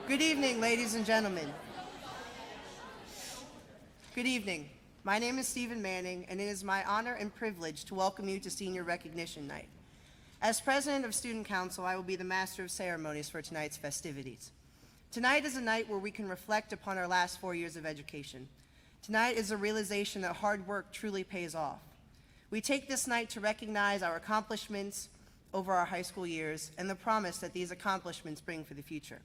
Good evening, ladies and gentlemen. Good evening. My name is Stephen Manning, and it is my honor and privilege to welcome you to Senior Recognition Night. As President of Student Council, I will be the Master of Ceremonies for tonight's festivities. Tonight is a night where we can reflect upon our last 4 years of education. Tonight is a realization that hard work truly pays off. We take this night to recognize our accomplishments over our high school years and the promise that these accomplishments bring for the future.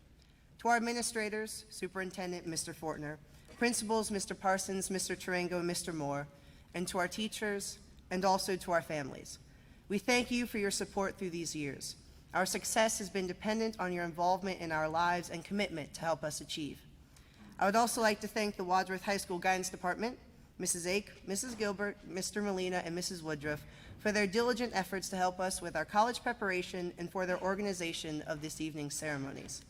To our administrators, Superintendent Mr. Fortner, principals Mr. Parsons, Mr. Tarango, and Mr. Moore, and to our teachers, and also to our families. We thank you for your support through these years. Our success has been dependent on your involvement in our lives and commitment to help us achieve. I would also like to thank the Wadsworth High School Guidance Department, Mrs. Ake, Mrs. Gilbert, Mr. Molina, and Mrs. Woodruff for their diligent efforts to help us with our college preparation and for their organization of this evening's ceremonies.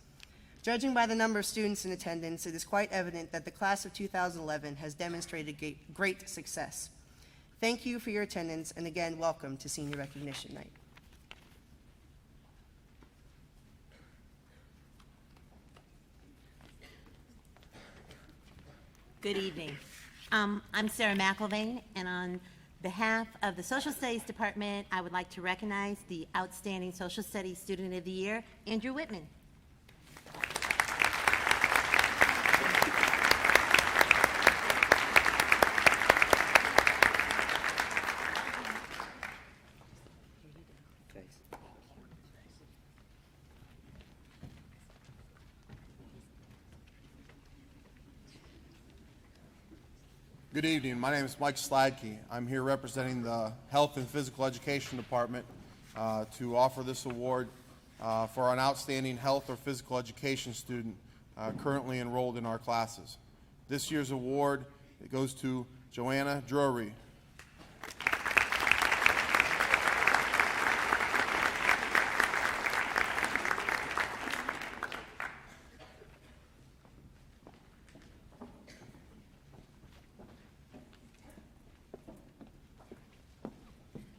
Judging by the number of students in attendance, it is quite evident that the class of 2011 has demonstrated great success. Thank you for your attendance, and again, welcome to Senior Recognition Night. Good evening. I'm Sarah McIlvain, and on behalf of the Social Studies Department, I would like to recognize the Outstanding Social Studies Student of the Year, Andrew Whitman. Good evening. My name is Mike Sladke. I'm here representing the Health and Physical Education Department to offer this award for an outstanding health or physical education student currently enrolled in our classes. This year's award goes to Joanna Drury.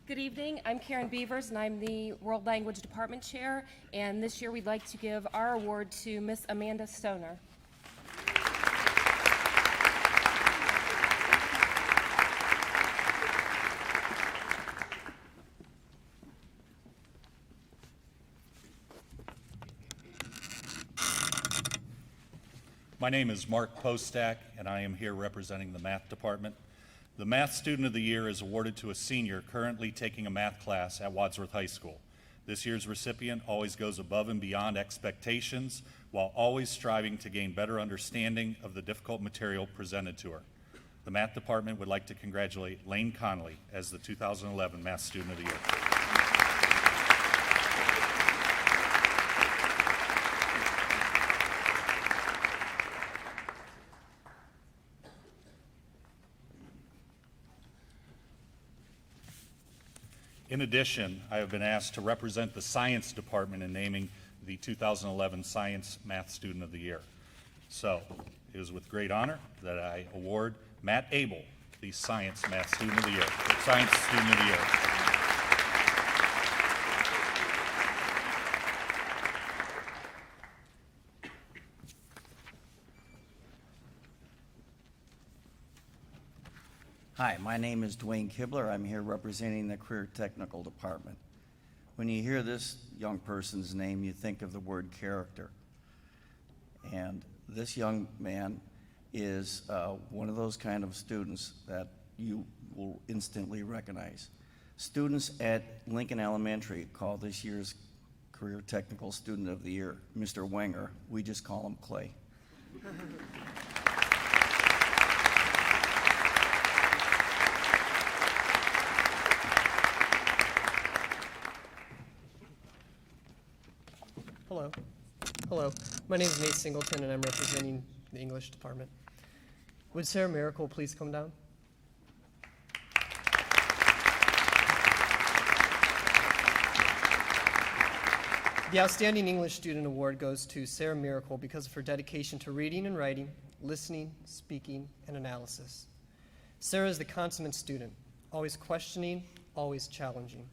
Good evening, I'm Karen Beavers and I'm the World Language Department Chair, and this year we'd like to give our award to Miss Amanda Stoner. My name is Mark Postak, and I am here representing the Math Department. The Math Student of the Year is awarded to a senior currently taking a math class at Wadsworth High School. This year's recipient always goes above and beyond expectations while always striving to gain better understanding of the difficult material presented to her. The Math Department would like to congratulate Lane Connolly as the 2011 Math Student of the Year. In addition, I have been asked to represent the Science Department in naming the 2011 Science Math Student of the Year. So, it is with great honor that I award Matt Abel the Science Math Student of the Year. Science Student of the Year. Hi, my name is Dwayne Kibler. I'm here representing the Career Technical Department. When you hear this young person's name, you think of the word character. And this young man is one of those kind of students that you will instantly recognize. Students at Lincoln Elementary call this year's Career Technical Student of the Year Mr. Wenger. We just call him Clay. Hello, my name is Nate Singleton and I'm representing the English department. Would Sarah Miracle please come down? The Outstanding English Student Award goes to Sarah Miracle because of her dedication to reading and writing, listening, speaking, and analysis. Sarah is the consummate student, always questioning, always challenging.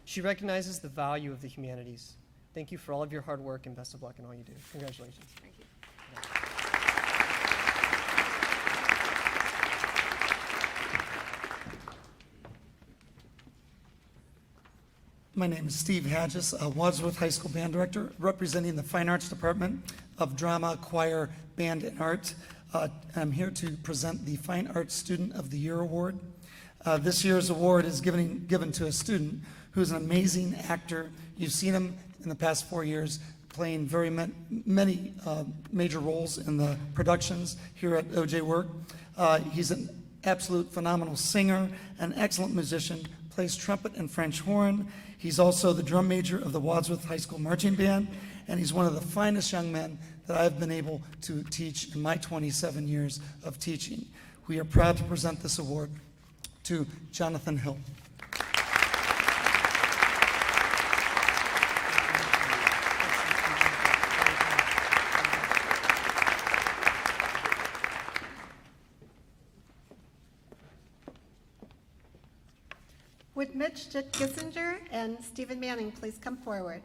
She recognizes the value of the humanities. Thank you for all of your hard work and best of luck in all you do. Congratulations. Thank you. My name is Steve Hadgis, Wadsworth High School Band Director, representing the Fine Arts Department of Drama, Choir, Band, and Art. I'm here to present the Fine Arts Student of the Year Award. This year's award is given to a student who's an amazing actor. You've seen him in the past 4 years playing many major roles in the productions here at OJ Work. He's an absolute phenomenal singer, an excellent musician, plays trumpet and French horn. He's also the drum major of the Wadsworth High School Marching Band, and he's one of the finest young men that I've been able to teach in my 27 years of teaching. We are proud to present this award to Jonathan Hill. Would Mitch Kissinger and Stephen Manning please come forward?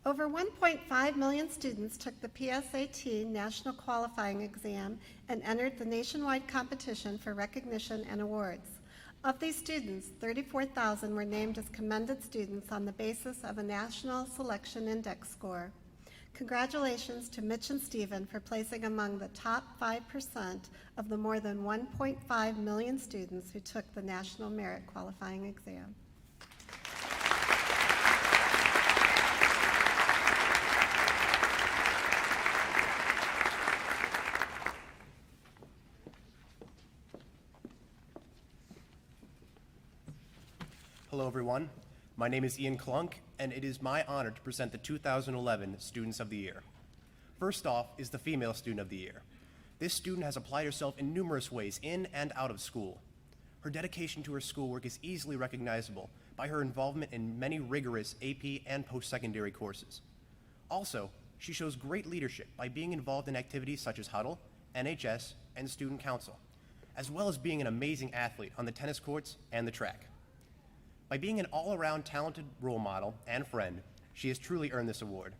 Over 1.5 million students took the PSAT National Qualifying Exam and entered the nationwide competition for recognition and awards. Of these students, 34,000 were named as commended students on the basis of a National Selection Index score. Congratulations to Mitch and Stephen for placing among the top 5% of the more than 1.5 million students who took the National Merit Qualifying Exam. Hello, everyone. My name is Ian Klunk, and it is my honor to present the 2011 Students of the Year. First off is the Female Student of the Year. This student has applied herself in numerous ways in and out of school. Her dedication to her schoolwork is easily recognizable by her involvement in many rigorous AP and post-secondary courses. Also, she shows great leadership by being involved in activities such as Huddle, NHS, and Student Council, as well as being an amazing athlete on the tennis courts and the track. By being an all-around talented role model and friend, she has truly earned this award.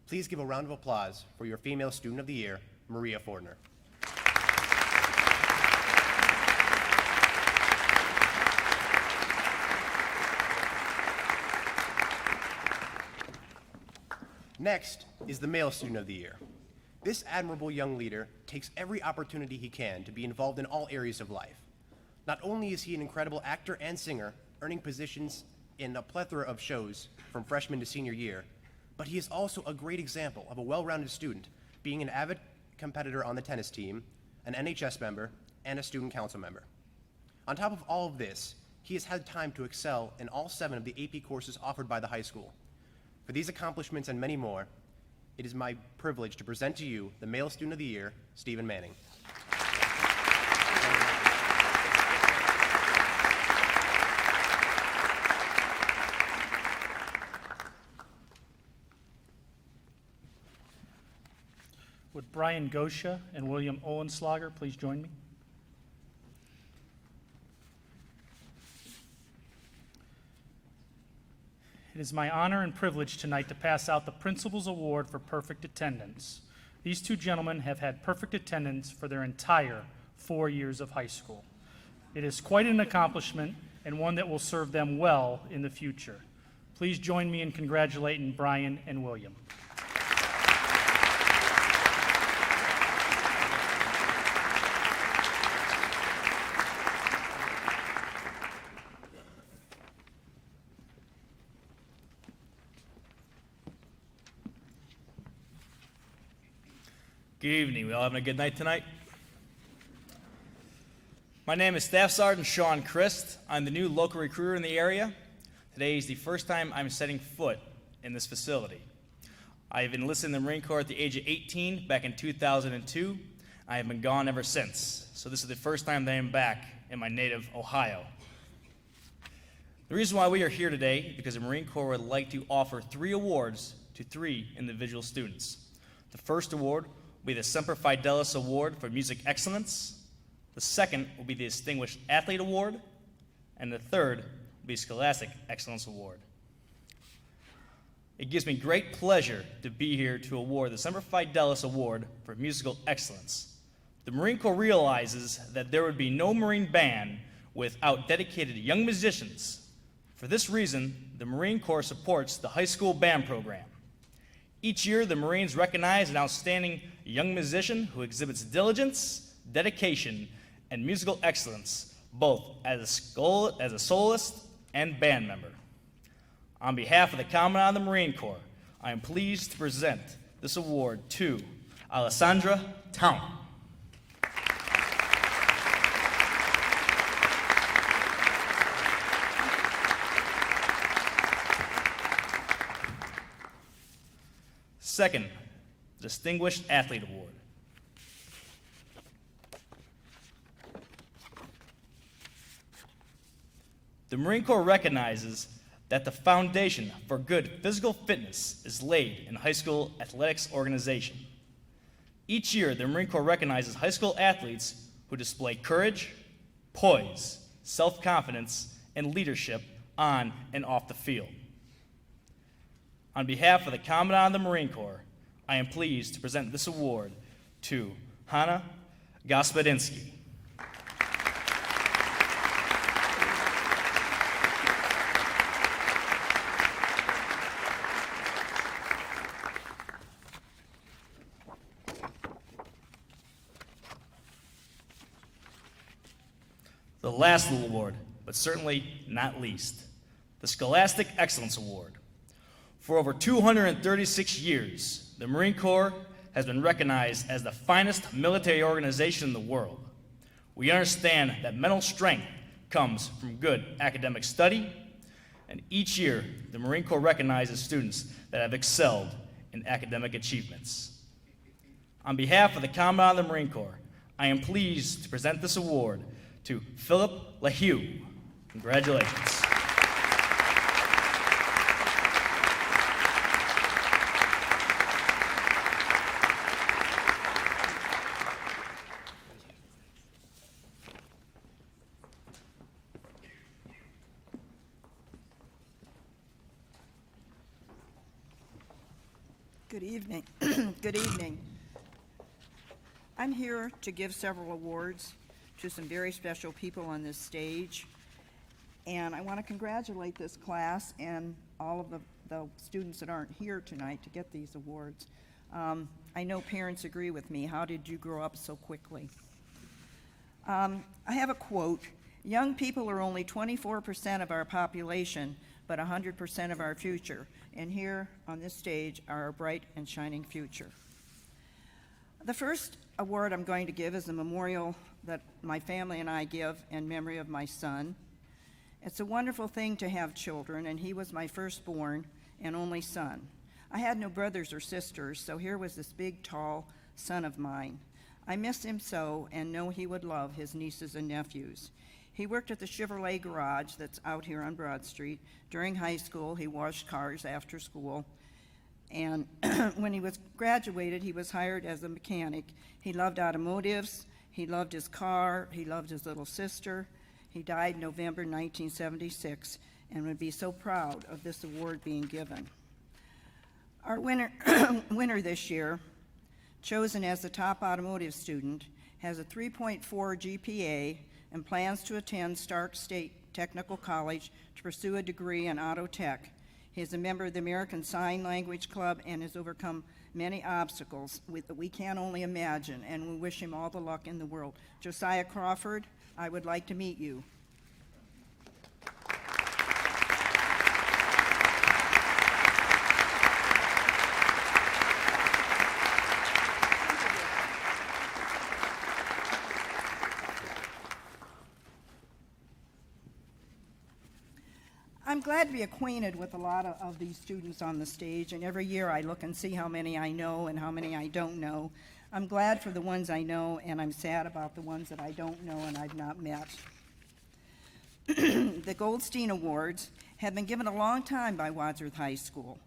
Please give a round of applause for your Female Student of the Year, Maria Fordner. Next is the Male Student of the Year. This admirable young leader takes every opportunity he can to be involved in all areas of life. Not only is he an incredible actor and singer, earning positions in a plethora of shows from freshman to senior year, but he is also a great example of a well-rounded student, being an avid competitor on the tennis team, an NHS member, and a student council member. On top of all of this, he has had time to excel in all 7 of the AP courses offered by the high school. For these accomplishments and many more, it is my privilege to present to you the Male Student of the Year, Stephen Manning. Would Brian Gosha and William Owenslager please join me? It is my honor and privilege tonight to pass out the Principal's Award for Perfect Attendance. These two gentlemen have had perfect attendance for their entire 4 years of high school. It is quite an accomplishment and one that will serve them well in the future. Please join me in congratulating Brian and William. Good evening. We all having a good night tonight? My name is Staff Sergeant Sean Christ. I'm the new local recruiter in the area. Today is the first time I'm setting foot in this facility. I've enlisted in the Marine Corps at the age of 18 back in 2002. I have been gone ever since. So this is the first time that I'm back in my native Ohio. The reason why we are here today is because the Marine Corps would like to offer 3 awards to 3 individual students. The first award will be the Semper Fidelis Award for Music Excellence. The second will be the Distinguished Athlete Award, and the third will be Scholastic Excellence Award. It gives me great pleasure to be here to award the Semper Fidelis Award for Musical Excellence. The Marine Corps realizes that there would be no Marine band without dedicated young musicians. For this reason, the Marine Corps supports the high school band program. Each year, the Marines recognize an outstanding young musician who exhibits diligence, dedication, and musical excellence, both as a soloist and band member. On behalf of the Commandant of the Marine Corps, I am pleased to present this award to Alessandra Town. Second, Distinguished Athlete Award. The Marine Corps recognizes that the foundation for good physical fitness is laid in high school athletics organization. Each year, the Marine Corps recognizes high school athletes who display courage, poise, self-confidence, and leadership on and off the field. On behalf of the Commandant of the Marine Corps, I am pleased to present this award to Hanna Gospodinski. The last little award, but certainly not least, the Scholastic Excellence Award. For over 236 years, the Marine Corps has been recognized as the finest military organization in the world. We understand that mental strength comes from good academic study, and each year, the Marine Corps recognizes students that have excelled in academic achievements. On behalf of the Commandant of the Marine Corps, I am pleased to present this award to Philip LaHue. Congratulations. Good evening. Good evening. I'm here to give several awards to some very special people on this stage. And I want to congratulate this class and all of the students that aren't here tonight to get these awards. I know parents agree with me. How did you grow up so quickly? I have a quote. Young people are only 24% of our population, but 100% of our future. And here on this stage are our bright and shining future. The first award I'm going to give is a memorial that my family and I give in memory of my son. It's a wonderful thing to have children, and he was my firstborn and only son. I had no brothers or sisters, so here was this big, tall son of mine. I miss him so and know he would love his nieces and nephews. He worked at the Chevrolet garage that's out here on Broad Street. During high school, he washed cars after school. And when he was graduated, he was hired as a mechanic. He loved automotives. He loved his car. He loved his little sister. He died in November 1976 and would be so proud of this award being given. Our winner this year, chosen as the top automotive student, has a 3.4 GPA and plans to attend Stark State Technical College to pursue a degree in auto tech. He is a member of the American Sign Language Club and has overcome many obstacles that we can only imagine, and we wish him all the luck in the world. Josiah Crawford, I would like to meet you. I'm glad to be acquainted with a lot of these students on the stage, and every year I look and see how many I know and how many I don't know. I'm glad for the ones I know, and I'm sad about the ones that I don't know and I've not met. The Goldstein Awards have been given a long time by Wadsworth High School.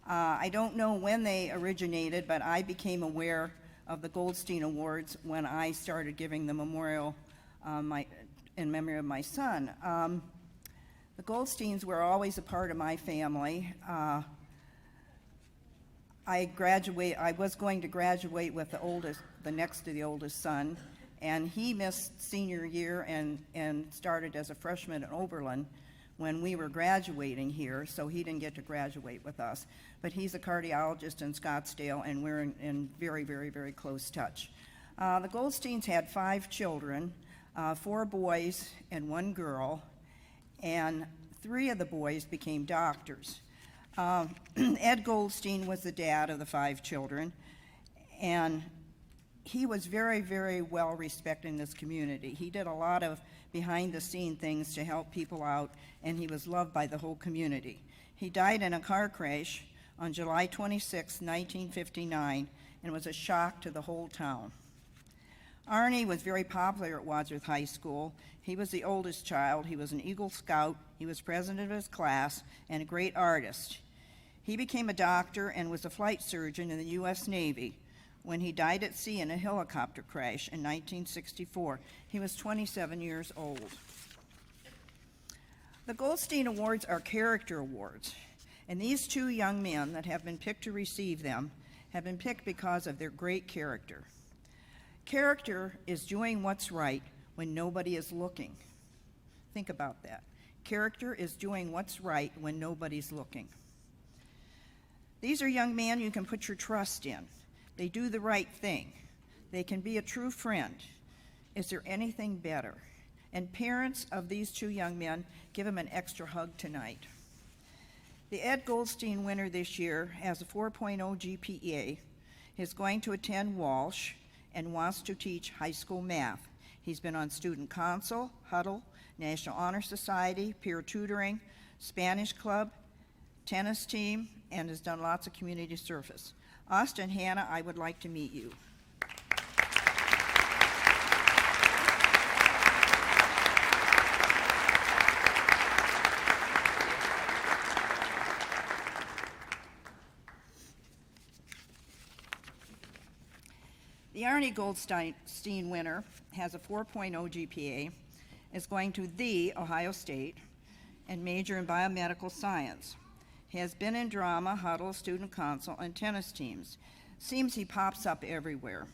I don't know when they originated, but I became aware of the Goldstein Awards when I started giving the memorial in memory of my son. The Goldsteins were always a part of my family. I was going to graduate with the next to the oldest son, and he missed senior year and started as a freshman at Oberlin when we were graduating here, so he didn't get to graduate with us. But he's a cardiologist in Scottsdale, and we're in very, very, very close touch. The Goldsteins had 5 children, 4 boys and 1 girl, and 3 of the boys became doctors. Ed Goldstein was the dad of the 5 children, and he was very, very well respected in this community. He did a lot of behind-the-scene things to help people out, and he was loved by the whole community. He died in a car crash on July 26, 1959, and was a shock to the whole town. Arnie was very popular at Wadsworth High School. He was the oldest child. He was an Eagle Scout. He was president of his class and a great artist. He became a doctor and was a flight surgeon in the U.S. Navy when he died at sea in a helicopter crash in 1964. He was 27 years old. The Goldstein Awards are character awards, and these 2 young men that have been picked to receive them have been picked because of their great character. Character is doing what's right when nobody is looking. Think about that. Character is doing what's right when nobody's looking. These are young men you can put your trust in. They do the right thing. They can be a true friend. Is there anything better? And parents of these 2 young men, give them an extra hug tonight. The Ed Goldstein winner this year has a 4.0 GPA, is going to attend Walsh, and wants to teach high school math. He's been on student council, huddle, National Honor Society, peer tutoring, Spanish club, tennis team, and has done lots of community service. Austin Hanna, I would like to meet you. The Arnie Goldstein winner has a 4.0 GPA, is going to The Ohio State, and major in biomedical science. He has been in drama, huddle, student council, and tennis teams. Seems he pops up everywhere.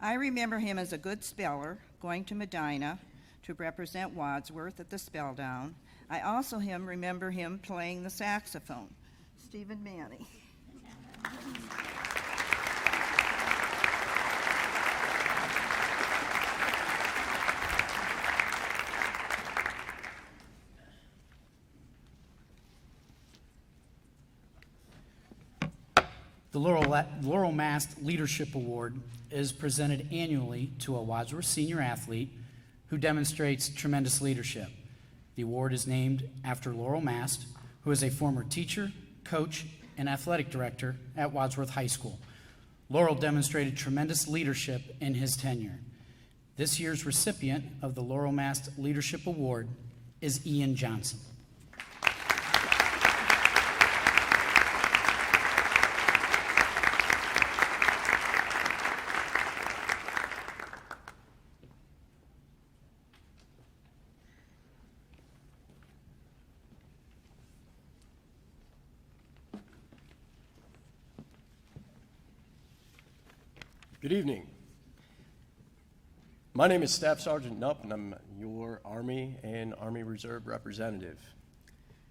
I remember him as a good speller, going to Medina to represent Wadsworth at the Spell Down. I also remember him playing the saxophone. Stephen Manning. The Laurel Mast Leadership Award is presented annually to a Wadsworth senior athlete who demonstrates tremendous leadership. The award is named after Laurel Mast, who is a former teacher, coach, and athletic director at Wadsworth High School. Laurel demonstrated tremendous leadership in his tenure. This year's recipient of the Laurel Mast Leadership Award is Ian Johnson. Good evening. My name is Staff Sergeant Nupp, and I'm your Army and Army Reserve representative.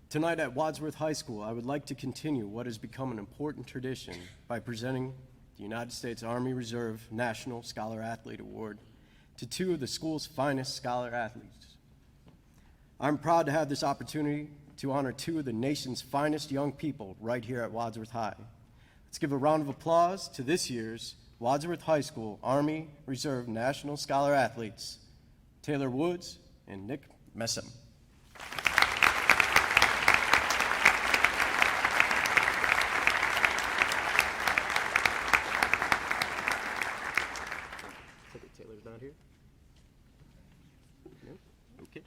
Tonight at Wadsworth High School, I would like to continue what has become an important tradition by presenting the United States Army Reserve National Scholar Athlete Award to 2 of the school's finest scholar athletes. I'm proud to have this opportunity to honor 2 of the nation's finest young people right here at Wadsworth High. Let's give a round of applause to this year's Wadsworth High School Army Reserve National Scholar Athletes, Taylor Woods and Nick Messam. Taylor's not here? No? Okay.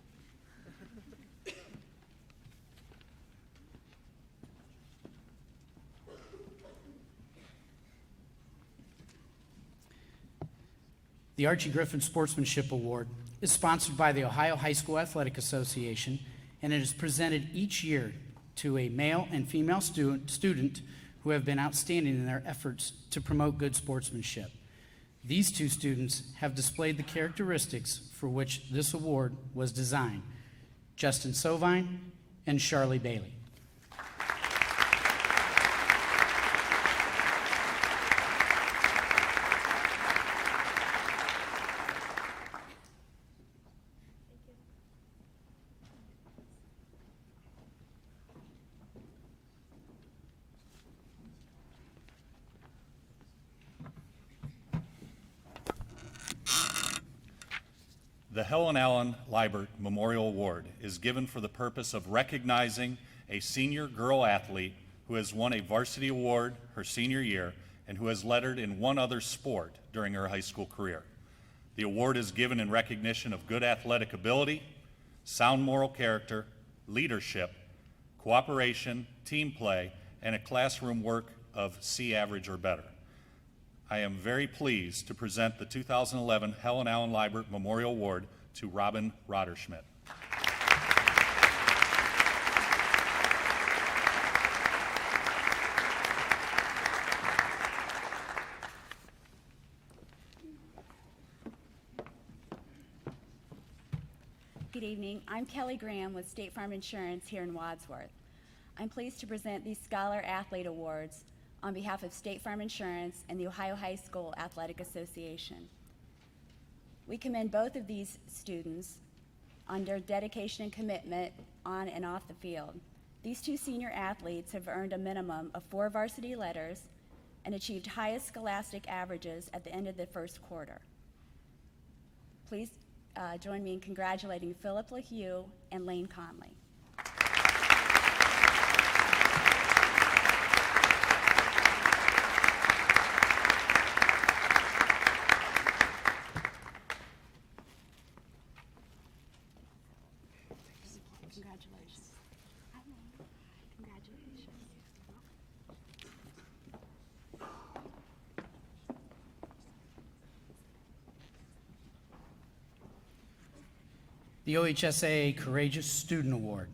The Archie Griffin Sportsmanship Award is sponsored by the Ohio High School Athletic Association, and it is presented each year to a male and female student who have been outstanding in their efforts to promote good sportsmanship. These two students have displayed the characteristics for which this award was designed: Justin Sovine and Charlie Bailey. The Helen Allen Liebert Memorial Award is given for the purpose of recognizing a senior girl athlete who has won a varsity award her senior year and who has lettered in one other sport during her high school career. The award is given in recognition of good athletic ability, sound moral character, leadership, cooperation, team play, and a classroom work of C average or better. I am very pleased to present the 2011 Helen Allen Liebert Memorial Award to Robin Rotterschmidt. Good evening. I'm Kelly Graham with State Farm Insurance here in Wadsworth. I'm pleased to present these Scholar Athlete Awards on behalf of State Farm Insurance and the Ohio High School Athletic Association. We commend both of these students on their dedication and commitment on and off the field. These two senior athletes have earned a minimum of 4 varsity letters and achieved highest scholastic averages at the end of the first quarter. Please join me in congratulating Philip LaHue and Lane Conley. Congratulations. Congratulations. The OHSAA Courageous Student Award.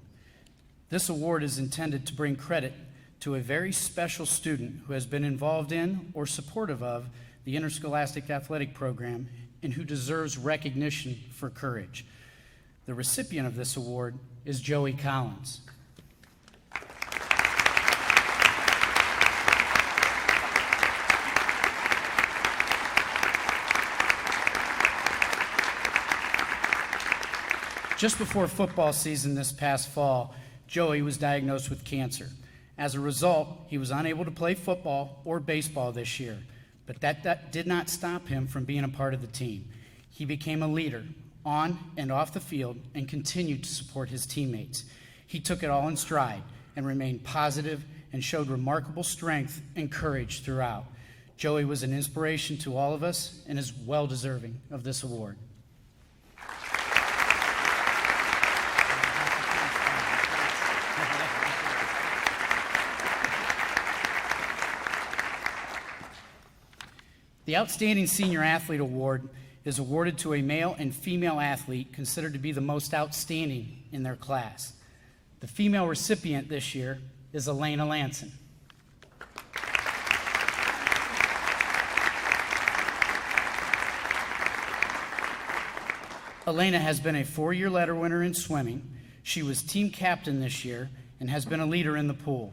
This award is intended to bring credit to a very special student who has been involved in or supportive of the interscholastic athletic program and who deserves recognition for courage. The recipient of this award is Joey Collins. Just before football season this past fall, Joey was diagnosed with cancer. As a result, he was unable to play football or baseball this year, but that did not stop him from being a part of the team. He became a leader on and off the field and continued to support his teammates. He took it all in stride and remained positive and showed remarkable strength and courage throughout. Joey was an inspiration to all of us and is well deserving of this award. The Outstanding Senior Athlete Award is awarded to a male and female athlete considered to be the most outstanding in their class. The female recipient this year is Elena Lanson. Elena has been a 4-year letter winner in swimming. She was team captain this year and has been a leader in the pool.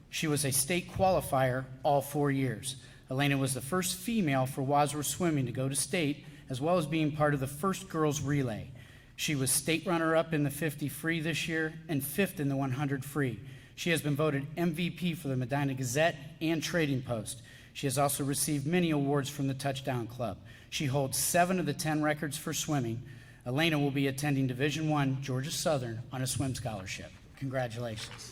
She was a state qualifier all 4 years. Elena was the first female for Wadsworth Swimming to go to state, as well as being part of the first girls relay. She was state runner-up in the 50 free this year and 5th in the 100 free. She has been voted MVP for the Medina Gazette and Trading Post. She has also received many awards from the Touchdown Club. She holds 7 of the 10 records for swimming. Elena will be attending Division I Georgia Southern on a swim scholarship. Congratulations.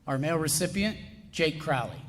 Our male recipient, Jake Crowley.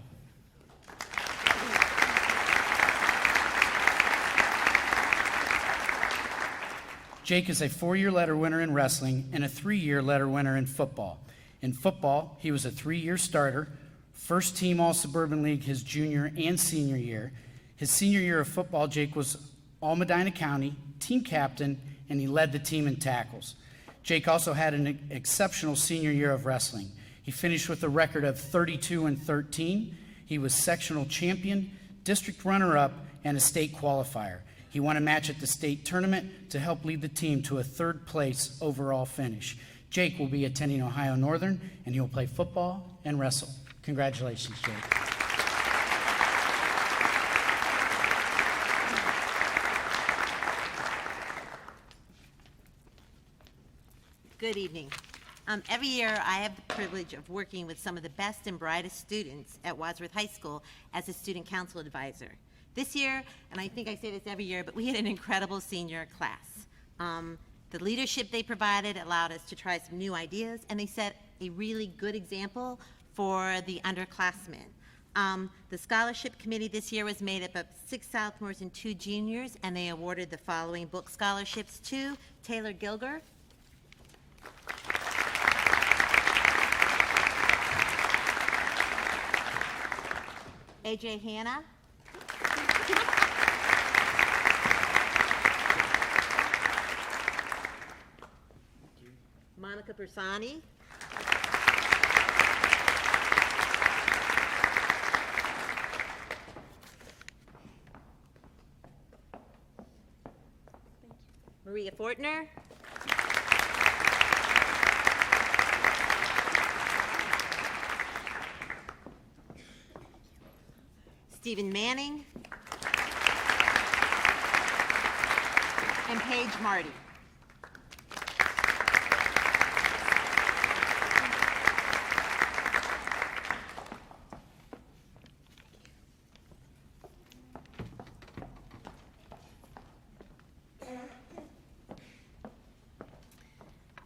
Jake is a 4-year letter winner in wrestling and a 3-year letter winner in football. In football, he was a 3-year starter, first team All-Suburban League his junior and senior year. His senior year of football, Jake was All-Medina County, team captain, and he led the team in tackles. Jake also had an exceptional senior year of wrestling. He finished with a record of 32-13. He was sectional champion, district runner-up, and a state qualifier. He won a match at the state tournament to help lead the team to a 3rd place overall finish. Jake will be attending Ohio Northern, and he'll play football and wrestle. Congratulations, Jake. Good evening. Every year, I have the privilege of working with some of the best and brightest students at Wadsworth High School as a student council advisor. This year, and I think I say this every year, but we had an incredible senior class. The leadership they provided allowed us to try some new ideas, and they set a really good example for the underclassmen. The scholarship committee this year was made up of 6 sophomores and 2 juniors, and they awarded the following book scholarships to Taylor Gilger, AJ Hanna, Monica Bersani, Maria Fortner, Stephen Manning, and Paige Marty.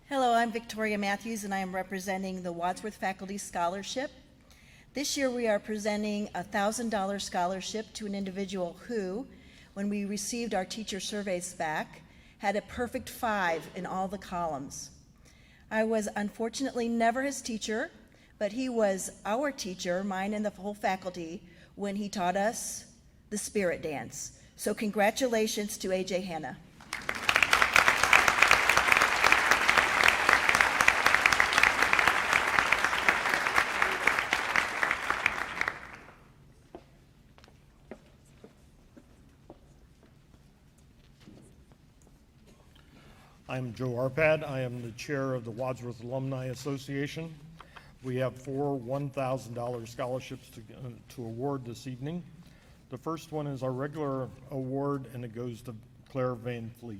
Hello, I'm Victoria Matthews, and I am representing the Wadsworth Faculty Scholarship. This year we are presenting a $1,000 scholarship to an individual who, when we received our teacher surveys back, had a perfect 5 in all the columns. I was unfortunately never his teacher, but he was our teacher, mine and the whole faculty, when he taught us the spirit dance. So congratulations to AJ Hanna. I'm Joe Arpad. I am the chair of the Wadsworth Alumni Association. We have 4 $1,000 scholarships to award this evening. The first one is our regular award, and it goes to Claire Van Fleet.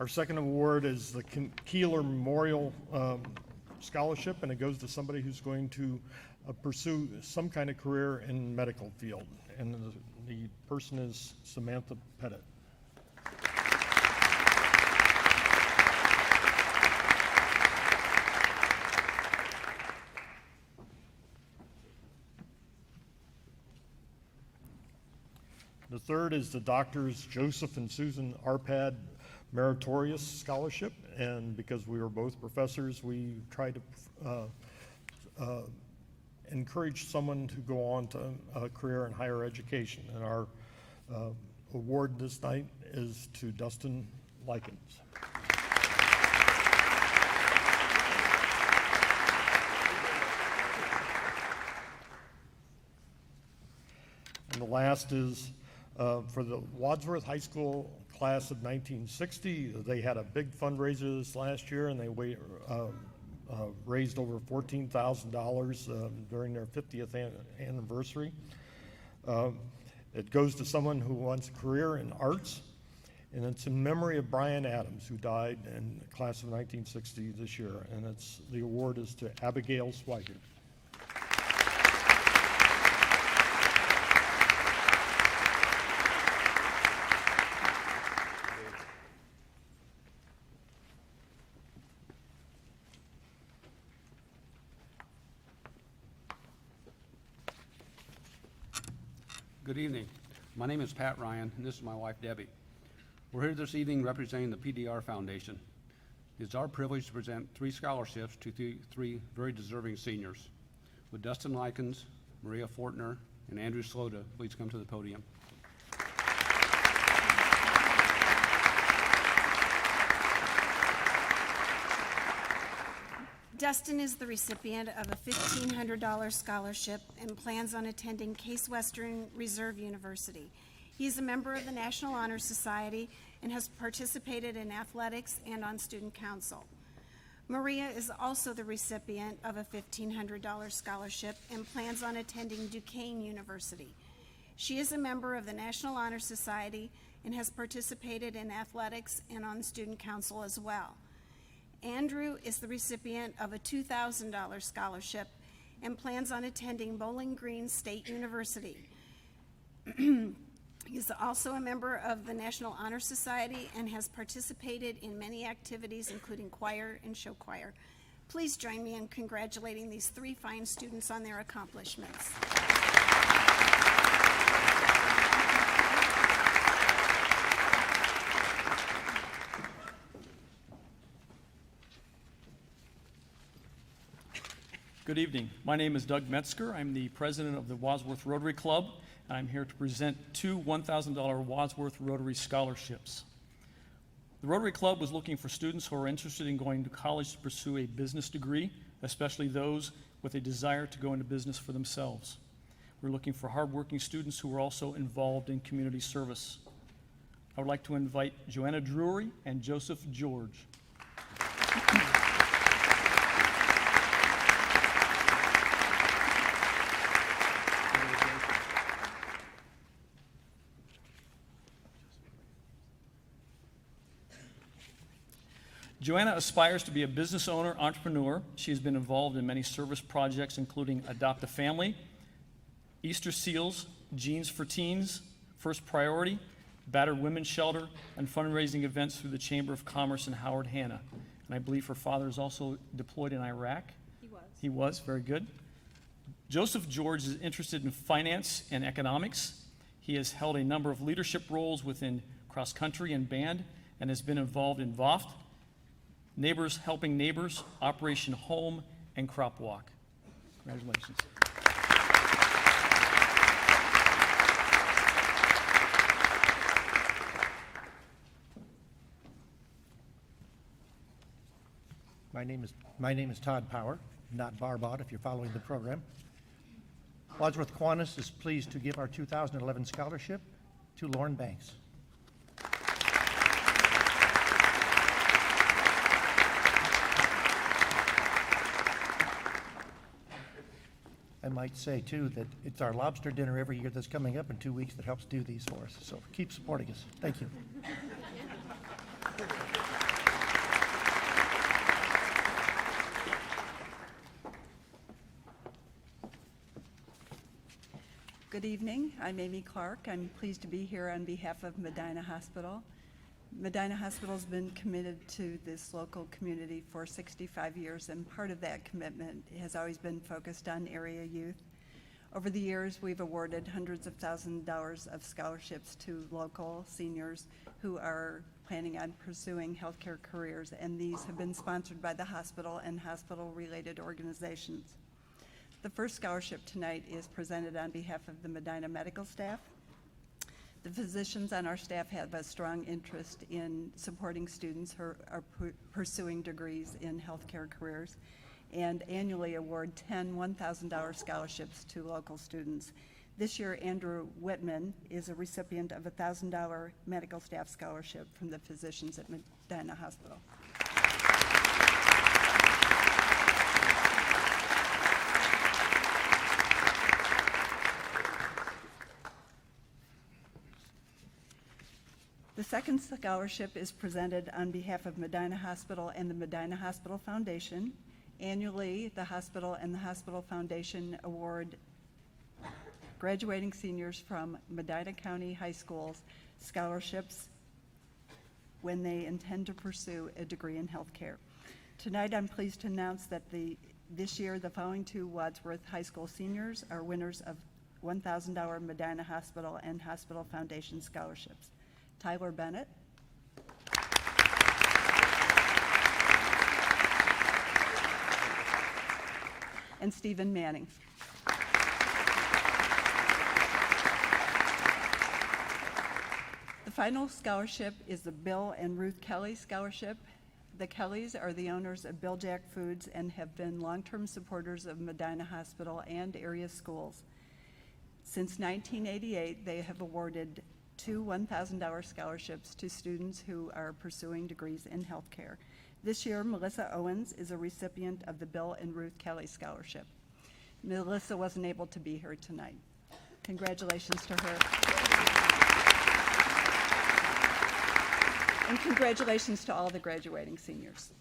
Our second award is the Keeler Memorial Scholarship, and it goes to somebody who's going to pursue some kind of career in medical field, and the person is Samantha Pettit. The third is the doctors Joseph and Susan Arpad Meritorious Scholarship, and because we were both professors, we tried to encourage someone to go on to a career in higher education, and our award this night is to Dustin Likens. And the last is for the Wadsworth High School class of 1960. They had a big fundraiser this last year, and they raised over $14,000 during their 50th anniversary. It goes to someone who wants a career in arts, and it's in memory of Brian Adams, who died in the class of 1960 this year, and the award is to Abigail Swigert. Good evening. My name is Pat Ryan, and this is my wife Debbie. We're here this evening representing the PDR Foundation. It's our privilege to present 3 scholarships to three very deserving seniors. Would Dustin Likens, Maria Fortner, and Andrew Slota please come to the podium? Dustin is the recipient of a $1,500 scholarship and plans on attending Case Western Reserve University. He is a member of the National Honor Society and has participated in athletics and on student council. Maria is also the recipient of a $1,500 scholarship and plans on attending Duquesne University. She is a member of the National Honor Society and has participated in athletics and on student council as well. Andrew is the recipient of a $2,000 scholarship and plans on attending Bowling Green State University. He's also a member of the National Honor Society and has participated in many activities, including choir and show choir. Please join me in congratulating these 3 fine students on their accomplishments. Good evening. My name is Doug Metzger. I'm the president of the Wadsworth Rotary Club. I'm here to present 2 $1,000 Wadsworth Rotary scholarships. The Rotary Club was looking for students who are interested in going to college to pursue a business degree, especially those with a desire to go into business for themselves. We're looking for hardworking students who are also involved in community service. I would like to invite Joanna Drury and Joseph George. Joanna aspires to be a business owner, entrepreneur. She has been involved in many service projects, including Adopt a Family, Easter Seals, Jeans for Teens, First Priority, Battered Women's Shelter, and fundraising events through the Chamber of Commerce in Howard Hanna. And I believe her father is also deployed in Iraq. He was. He was, very good. Joseph George is interested in finance and economics. He has held a number of leadership roles within cross country and band and has been involved in VOFT, Neighbors Helping Neighbors, Operation Home, and Crop Walk. Congratulations. My name is Todd Power, not Barbot if you're following the program. Wadsworth Kiwanis is pleased to give our 2011 scholarship to Lauren Banks. I might say, too, that it's our lobster dinner every year that's coming up in 2 weeks that helps do these for us. So keep supporting us. Thank you. Good evening. I'm Amy Clark. I'm pleased to be here on behalf of Medina Hospital. Medina Hospital has been committed to this local community for 65 years, and part of that commitment has always been focused on area youth. Over the years, we've awarded hundreds of thousands of dollars of scholarships to local seniors who are planning on pursuing healthcare careers, and these have been sponsored by the hospital and hospital-related organizations. The first scholarship tonight is presented on behalf of the Medina medical staff. The physicians on our staff have a strong interest in supporting students who are pursuing degrees in healthcare careers and annually award 10 $1,000 scholarships to local students. This year, Andrew Whitman is a recipient of a $1,000 medical staff scholarship from the physicians at Medina Hospital. The second scholarship is presented on behalf of Medina Hospital and the Medina Hospital Foundation. Annually, the hospital and the Hospital Foundation award graduating seniors from Medina County high schools scholarships when they intend to pursue a degree in healthcare. Tonight, I'm pleased to announce that this year, the following 2 Wadsworth High School seniors are winners of $1,000 Medina Hospital and Hospital Foundation scholarships. Tyler Bennett. And Stephen Manning. The final scholarship is the Bill and Ruth Kelly Scholarship. The Kellys are the owners of Bill Jack Foods and have been long-term supporters of Medina Hospital and area schools. Since 1988, they have awarded 2 $1,000 scholarships to students who are pursuing degrees in healthcare. This year, Melissa Owens is a recipient of the Bill and Ruth Kelly Scholarship. Melissa wasn't able to be here tonight. Congratulations to her. And congratulations to all the graduating seniors.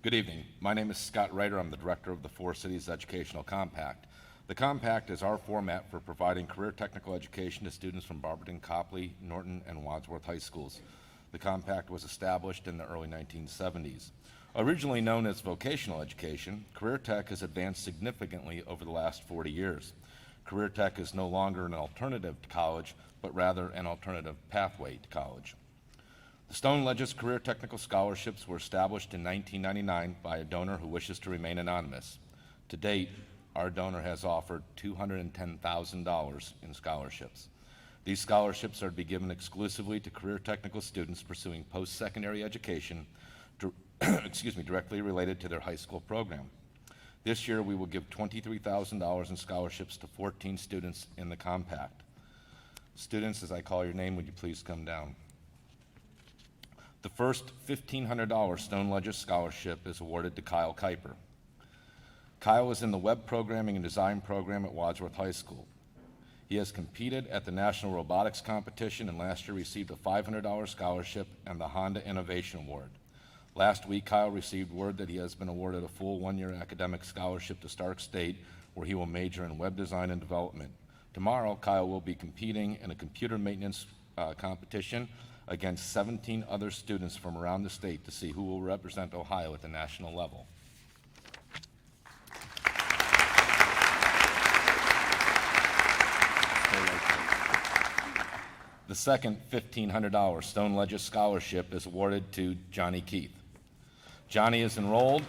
Good evening. My name is Scott Reiter. I'm the director of the Four Cities Educational Compact. The Compact is our format for providing career technical education to students from Barberton, Copley, Norton, and Wadsworth high schools. The Compact was established in the early 1970s. Originally known as vocational education, Career Tech has advanced significantly over the last 40 years. Career Tech is no longer an alternative to college, but rather an alternative pathway to college. The Stone Ledges Career Technical Scholarships were established in 1999 by a donor who wishes to remain anonymous. To date, our donor has offered $210,000 in scholarships. These scholarships are to be given exclusively to career technical students pursuing post-secondary education directly related to their high school program. This year, we will give $23,000 in scholarships to 14 students in the Compact. Students, as I call your name, would you please come down? The first $1,500 Stone Ledges Scholarship is awarded to Kyle Kuiper. Kyle is in the Web Programming and Design program at Wadsworth High School. He has competed at the National Robotics Competition and last year received a $500 scholarship and the Honda Innovation Award. Last week, Kyle received word that he has been awarded a full one-year academic scholarship to Stark State, where he will major in web design and development. Tomorrow, Kyle will be competing in a computer maintenance competition against 17 other students from around the state to see who will represent Ohio at the national level. The second $1,500 Stone Ledges Scholarship is awarded to Johnny Keith. Johnny is enrolled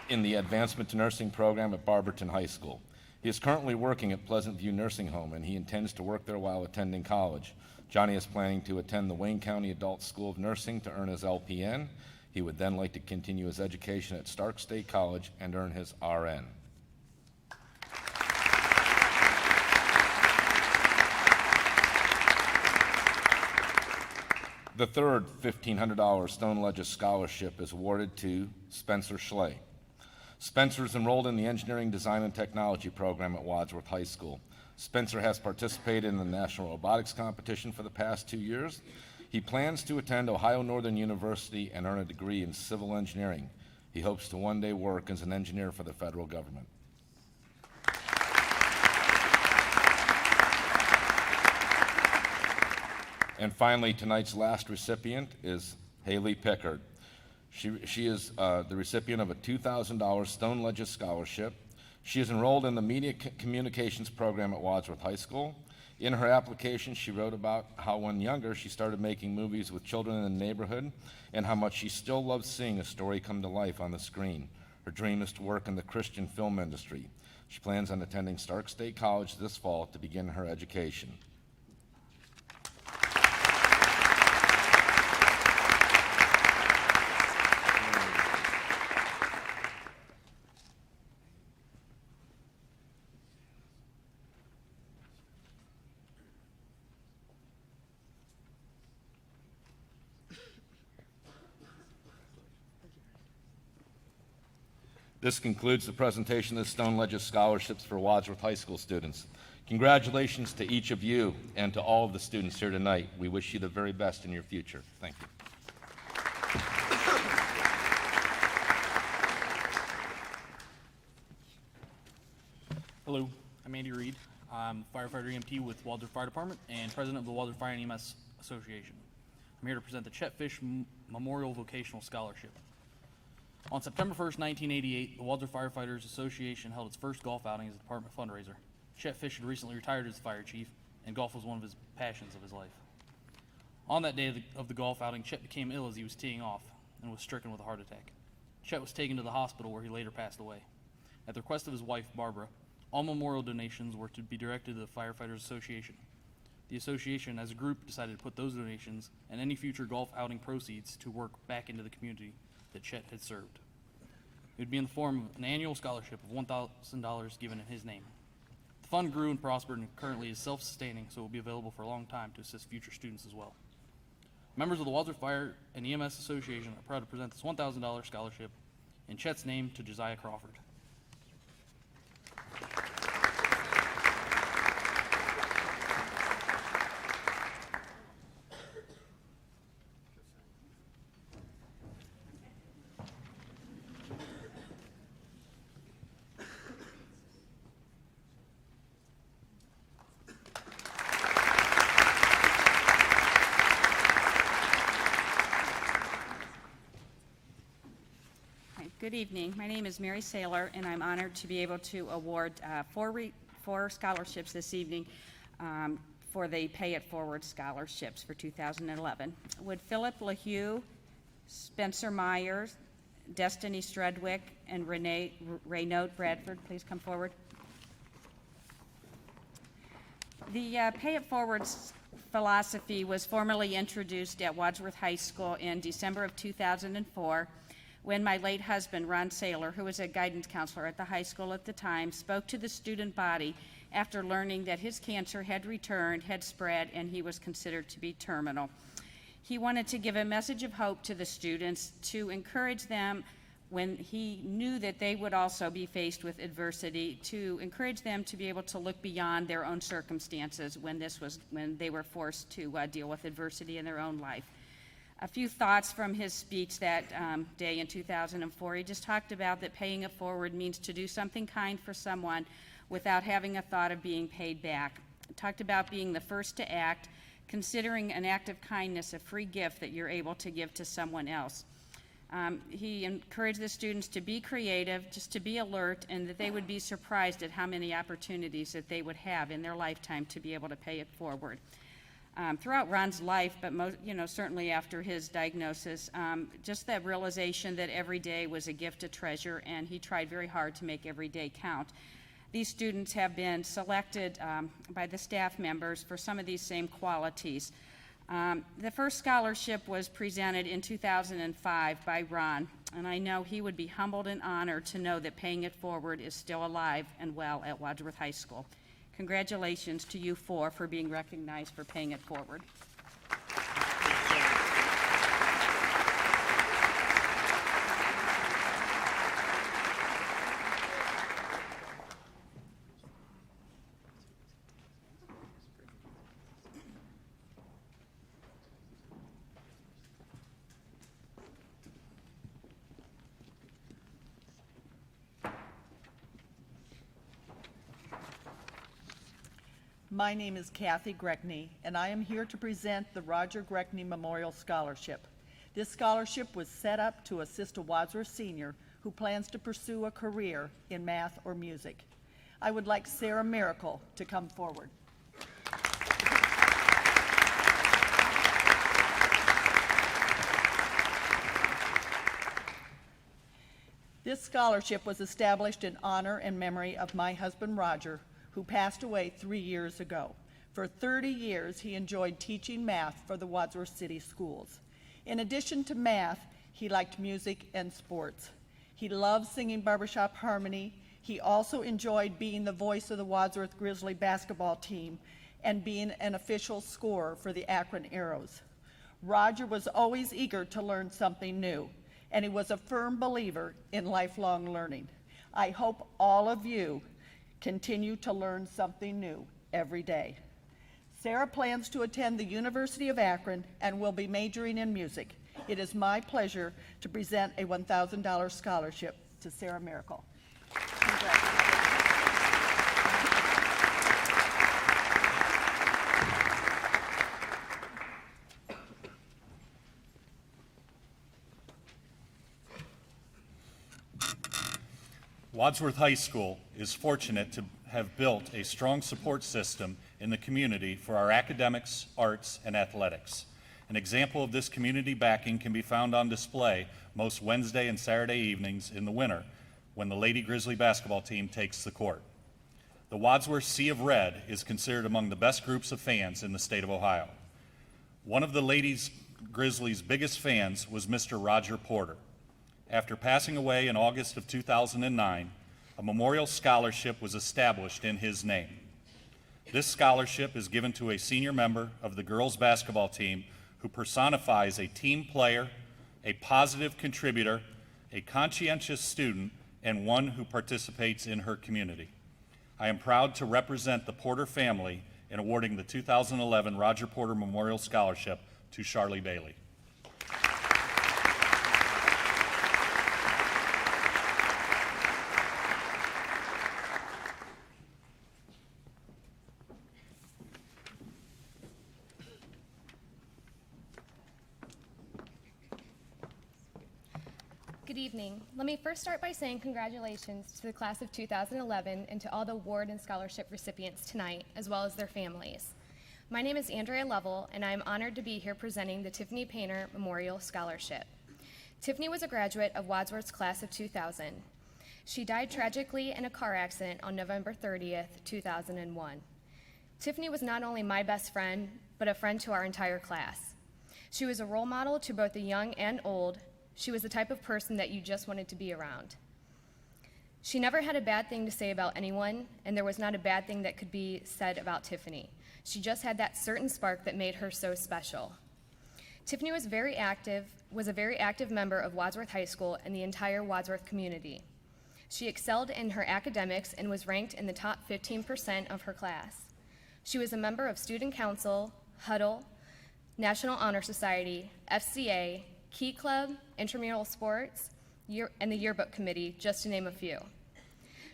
in the Advancement to Nursing program at Barberton High School. He is currently working at Pleasant View Nursing Home, and he intends to work there while attending college. Johnny is planning to attend the Wayne County Adult School of Nursing to earn his LPN. He would then like to continue his education at Stark State College and earn his RN. The third $1,500 Stone Ledges Scholarship is awarded to Spencer Schley. Spencer is enrolled in the Engineering, Design, and Technology program at Wadsworth High School. Spencer has participated in the National Robotics Competition for the past 2 years. He plans to attend Ohio Northern University and earn a degree in civil engineering. He hopes to one day work as an engineer for the federal government. And finally, tonight's last recipient is Haley Pickard. She is the recipient of a $2,000 Stone Ledges Scholarship. She is enrolled in the Media Communications program at Wadsworth High School. In her application, she wrote about how when younger, she started making movies with children in the neighborhood and how much she still loves seeing a story come to life on the screen. Her dream is to work in the Christian film industry. She plans on attending Stark State College this fall to begin her education. This concludes the presentation of the Stone Ledges Scholarships for Wadsworth High School students. Congratulations to each of you and to all of the students here tonight. We wish you the very best in your future. Thank you. Hello, I'm Andy Reed. I'm firefighter EMT with Wadsworth Fire Department and president of the Wadsworth Fire and EMS Association. I'm here to present the Chet Fish Memorial Vocational Scholarship. On September 1st, 1988, the Wadsworth Firefighters Association held its first golf outing as a department fundraiser. Chet Fish had recently retired as fire chief, and golf was one of his passions of his life. On that day of the golf outing, Chet became ill as he was teeing off and was stricken with a heart attack. Chet was taken to the hospital where he later passed away. At the request of his wife, Barbara, all memorial donations were to be directed to the Firefighters Association. The association, as a group, decided to put those donations and any future golf outing proceeds to work back into the community that Chet had served. It would be in the form of an annual scholarship of $1,000 given in his name. The fund grew and prospered and currently is self-sustaining, so it will be available for a long time to assist future students as well. Members of the Wadsworth Fire and EMS Association are proud to present this $1,000 scholarship in Chet's name to Josiah Crawford. Good evening. My name is Mary Saylor, and I'm honored to be able to award four scholarships this evening for the Pay It Forward scholarships for 2011. Would Philip LaHue, Spencer Myers, Destiny Strudwick, and Raynaud Bradford please come forward? The Pay It Forward philosophy was formally introduced at Wadsworth High School in December of 2004 when my late husband, Ron Saylor, who was a guidance counselor at the high school at the time, spoke to the student body after learning that his cancer had returned, had spread, and he was considered to be terminal. He wanted to give a message of hope to the students to encourage them when he knew that they would also be faced with adversity, to encourage them to be able to look beyond their own circumstances when they were forced to deal with adversity in their own life. A few thoughts from his speech that day in 2004. He just talked about that paying it forward means to do something kind for someone without having a thought of being paid back. He talked about being the first to act, considering an act of kindness a free gift that you're able to give to someone else. He encouraged the students to be creative, just to be alert, and that they would be surprised at how many opportunities that they would have in their lifetime to be able to pay it forward. Throughout Ron's life, but certainly after his diagnosis, just that realization that every day was a gift to treasure, and he tried very hard to make every day count. These students have been selected by the staff members for some of these same qualities. The first scholarship was presented in 2005 by Ron, and I know he would be humbled and honored to know that Paying It Forward is still alive and well at Wadsworth High School. Congratulations to you four for being recognized for Paying It Forward. My name is Kathy Greckney, and I am here to present the Roger Greckney Memorial Scholarship. This scholarship was set up to assist a Wadsworth senior who plans to pursue a career in math or music. I would like Sarah Miracle to come forward. This scholarship was established in honor and memory of my husband, Roger, who passed away 3 years ago. For 30 years, he enjoyed teaching math for the Wadsworth City Schools. In addition to math, he liked music and sports. He loved singing barbershop harmony. He also enjoyed being the voice of the Wadsworth Grizzly basketball team and being an official scorer for the Akron Arrows. Roger was always eager to learn something new, and he was a firm believer in lifelong learning. I hope all of you continue to learn something new every day. Sarah plans to attend the University of Akron and will be majoring in music. It is my pleasure to present a $1,000 scholarship to Sarah Miracle. Wadsworth High School is fortunate to have built a strong support system in the community for our academics, arts, and athletics. An example of this community backing can be found on display most Wednesday and Saturday evenings in the winter when the Lady Grizzly basketball team takes the court. The Wadsworth Sea of Red is considered among the best groups of fans in the state of Ohio. One of the Ladies Grizzlies' biggest fans was Mr. Roger Porter. After passing away in August of 2009, a memorial scholarship was established in his name. This scholarship is given to a senior member of the girls' basketball team who personifies a team player, a positive contributor, a conscientious student, and one who participates in her community. I am proud to represent the Porter family in awarding the 2011 Roger Porter Memorial Scholarship to Charlie Bailey. Good evening. Let me first start by saying congratulations to the class of 2011 and to all the award and scholarship recipients tonight, as well as their families. My name is Andrea Lovell, and I am honored to be here presenting the Tiffany Painter Memorial Scholarship. Tiffany was a graduate of Wadsworth's class of 2000. She died tragically in a car accident on November 30th, 2001. Tiffany was not only my best friend, but a friend to our entire class. She was a role model to both the young and old. She was the type of person that you just wanted to be around. She never had a bad thing to say about anyone, and there was not a bad thing that could be said about Tiffany. She just had that certain spark that made her so special. Tiffany was a very active member of Wadsworth High School and the entire Wadsworth community. She excelled in her academics and was ranked in the top 15% of her class. She was a member of Student Council, Huddle, National Honor Society, FCA, Key Club, Intramural Sports, and the Yearbook Committee, just to name a few.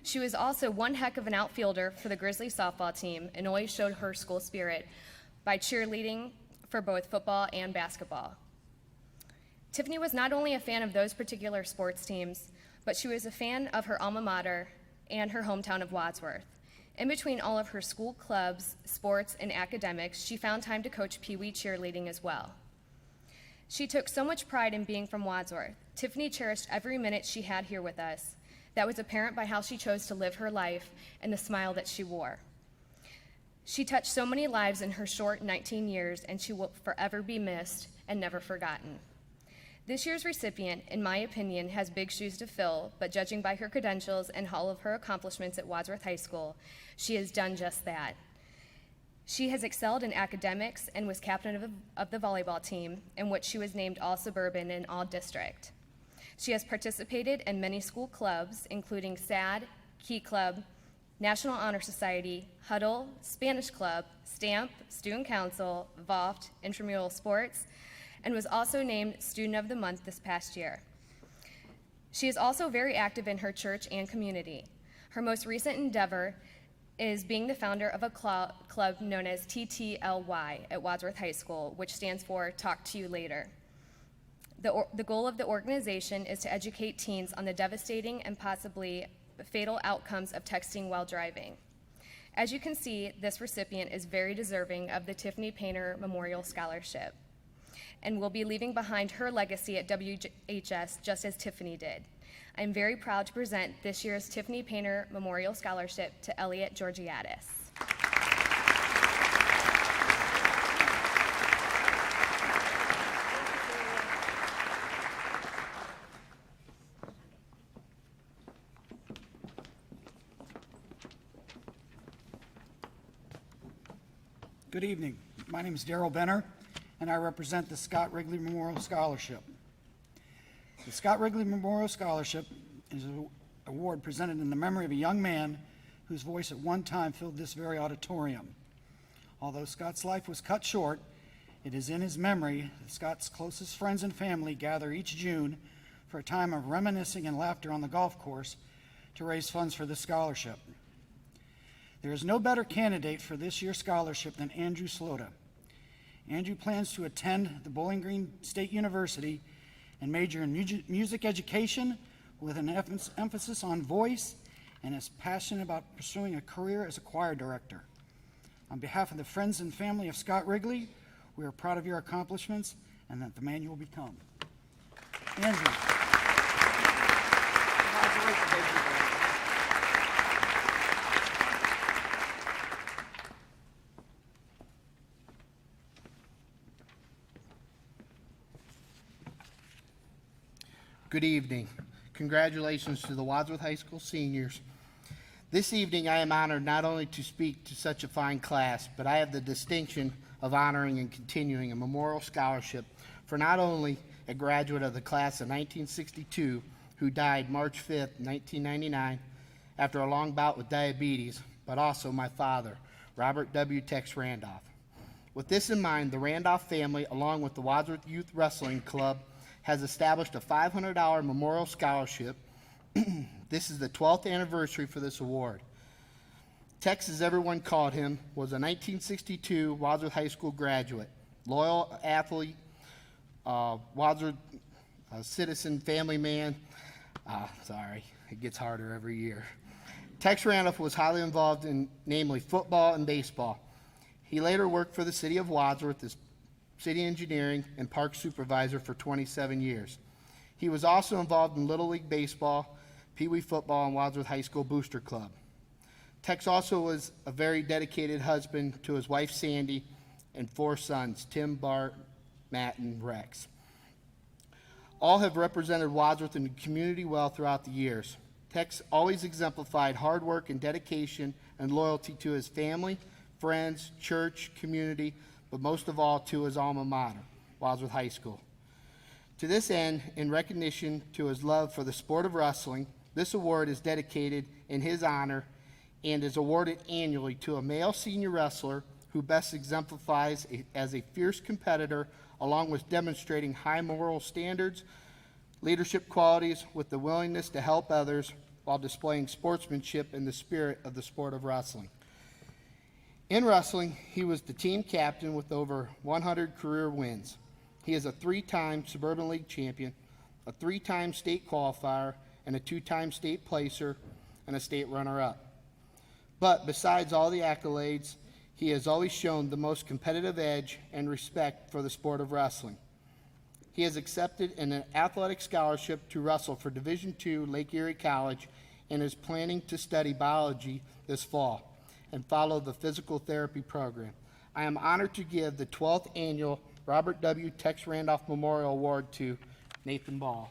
She was also one heck of an outfielder for the Grizzly softball team and always showed her school spirit by cheerleading for both football and basketball. Tiffany was not only a fan of those particular sports teams, but she was a fan of her alma mater and her hometown of Wadsworth. In between all of her school clubs, sports, and academics, she found time to coach Pee Wee cheerleading as well. She took so much pride in being from Wadsworth. Tiffany cherished every minute she had here with us. That was apparent by how she chose to live her life and the smile that she wore. She touched so many lives in her short 19 years, and she will forever be missed and never forgotten. This year's recipient, in my opinion, has big shoes to fill, but judging by her credentials and all of her accomplishments at Wadsworth High School, she has done just that. She has excelled in academics and was captain of the volleyball team, in which she was named All-Suburban and All-District. She has participated in many school clubs, including SAD, Key Club, National Honor Society, Huddle, Spanish Club, Stamp, Student Council, VOFT, Intramural Sports, and was also named Student of the Month this past year. She is also very active in her church and community. Her most recent endeavor is being the founder of a club known as TTLY at Wadsworth High School, which stands for Talk to You Later. The goal of the organization is to educate teens on the devastating and possibly fatal outcomes of texting while driving. As you can see, this recipient is very deserving of the Tiffany Painter Memorial Scholarship and will be leaving behind her legacy at WHS just as Tiffany did. I'm very proud to present this year's Tiffany Painter Memorial Scholarship to Elliot Georgiadis. Good evening. My name is Darrell Benner, and I represent the Scott Wrigley Memorial Scholarship. The Scott Wrigley Memorial Scholarship is an award presented in the memory of a young man whose voice at one time filled this very auditorium. Although Scott's life was cut short, it is in his memory that Scott's closest friends and family gather each June for a time of reminiscing and laughter on the golf course to raise funds for the scholarship. There is no better candidate for this year's scholarship than Andrew Slota. Andrew plans to attend the Bowling Green State University and major in music education with an emphasis on voice and is passionate about pursuing a career as a choir director. On behalf of the friends and family of Scott Wrigley, we are proud of your accomplishments and that the man you will become. Andrew. Good evening. Congratulations to the Wadsworth High School seniors. This evening, I am honored not only to speak to such a fine class, but I have the distinction of honoring and continuing a memorial scholarship for not only a graduate of the class of 1962 who died March 5th, 1999, after a long bout with diabetes, but also my father, Robert W. Tex Randolph. With this in mind, the Randolph family, along with the Wadsworth Youth Wrestling Club, has established a $500 memorial scholarship. This is the 12th anniversary for this award. Tex, as everyone called him, was a 1962 Wadsworth High School graduate, loyal athlete, Wadsworth citizen, family man. Sorry, it gets harder every year. Tex Randolph was highly involved in, namely, football and baseball. He later worked for the City of Wadsworth as city engineering and park supervisor for 27 years. He was also involved in Little League Baseball, Pee Wee football, and Wadsworth High School Booster Club. Tex also was a very dedicated husband to his wife Sandy and 4 sons, Tim, Bart, Matt, and Rex. All have represented Wadsworth in the community well throughout the years. Tex always exemplified hard work and dedication and loyalty to his family, friends, church, community, but most of all to his alma mater, Wadsworth High School. To this end, in recognition to his love for the sport of wrestling, this award is dedicated in his honor and is awarded annually to a male senior wrestler who best exemplifies as a fierce competitor, along with demonstrating high moral standards, leadership qualities with the willingness to help others while displaying sportsmanship in the spirit of the sport of wrestling. In wrestling, he was the team captain with over 100 career wins. He is a 3-time Suburban League champion, a 3-time state qualifier, and a 2-time state placer, and a state runner-up. But besides all the accolades, he has always shown the most competitive edge and respect for the sport of wrestling. He has accepted an athletic scholarship to wrestle for Division II Lake Erie College and is planning to study biology this fall and follow the physical therapy program. I am honored to give the 12th annual Robert W. Tex Randolph Memorial Award to Nathan Ball.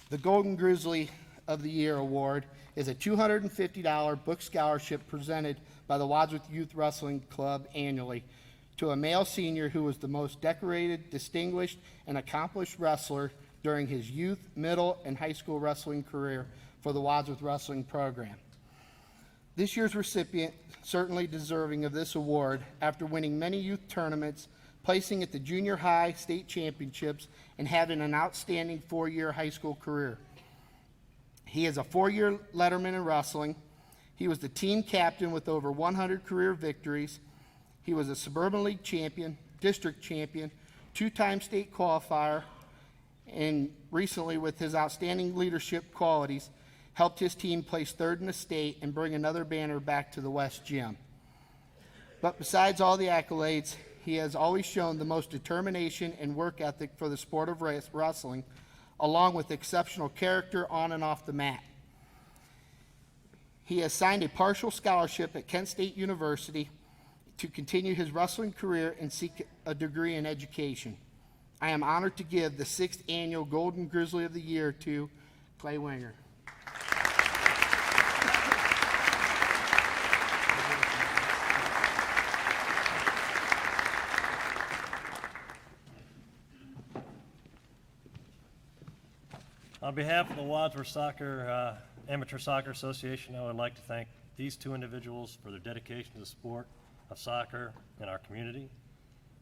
The Golden Grizzly of the Year Award is a $250 book scholarship presented by the Wadsworth Youth Wrestling Club annually to a male senior who was the most decorated, distinguished, and accomplished wrestler during his youth, middle, and high school wrestling career for the Wadsworth Wrestling Program. This year's recipient certainly deserving of this award after winning many youth tournaments, placing at the junior high state championships, and having an outstanding 4-year high school career. He is a 4-year letterman in wrestling. He was the team captain with over 100 career victories. He was a Suburban League champion, district champion, 2-time state qualifier, and recently, with his outstanding leadership qualities, helped his team place 3rd in the state and bring another banner back to the West Gym. But besides all the accolades, he has always shown the most determination and work ethic for the sport of wrestling, along with exceptional character on and off the mat. He has signed a partial scholarship at Kent State University to continue his wrestling career and seek a degree in education. I am honored to give the 6th annual Golden Grizzly of the Year to Clay Winger. On behalf of the Wadsworth Amateur Soccer Association, I would like to thank these 2 individuals for their dedication to the sport of soccer in our community.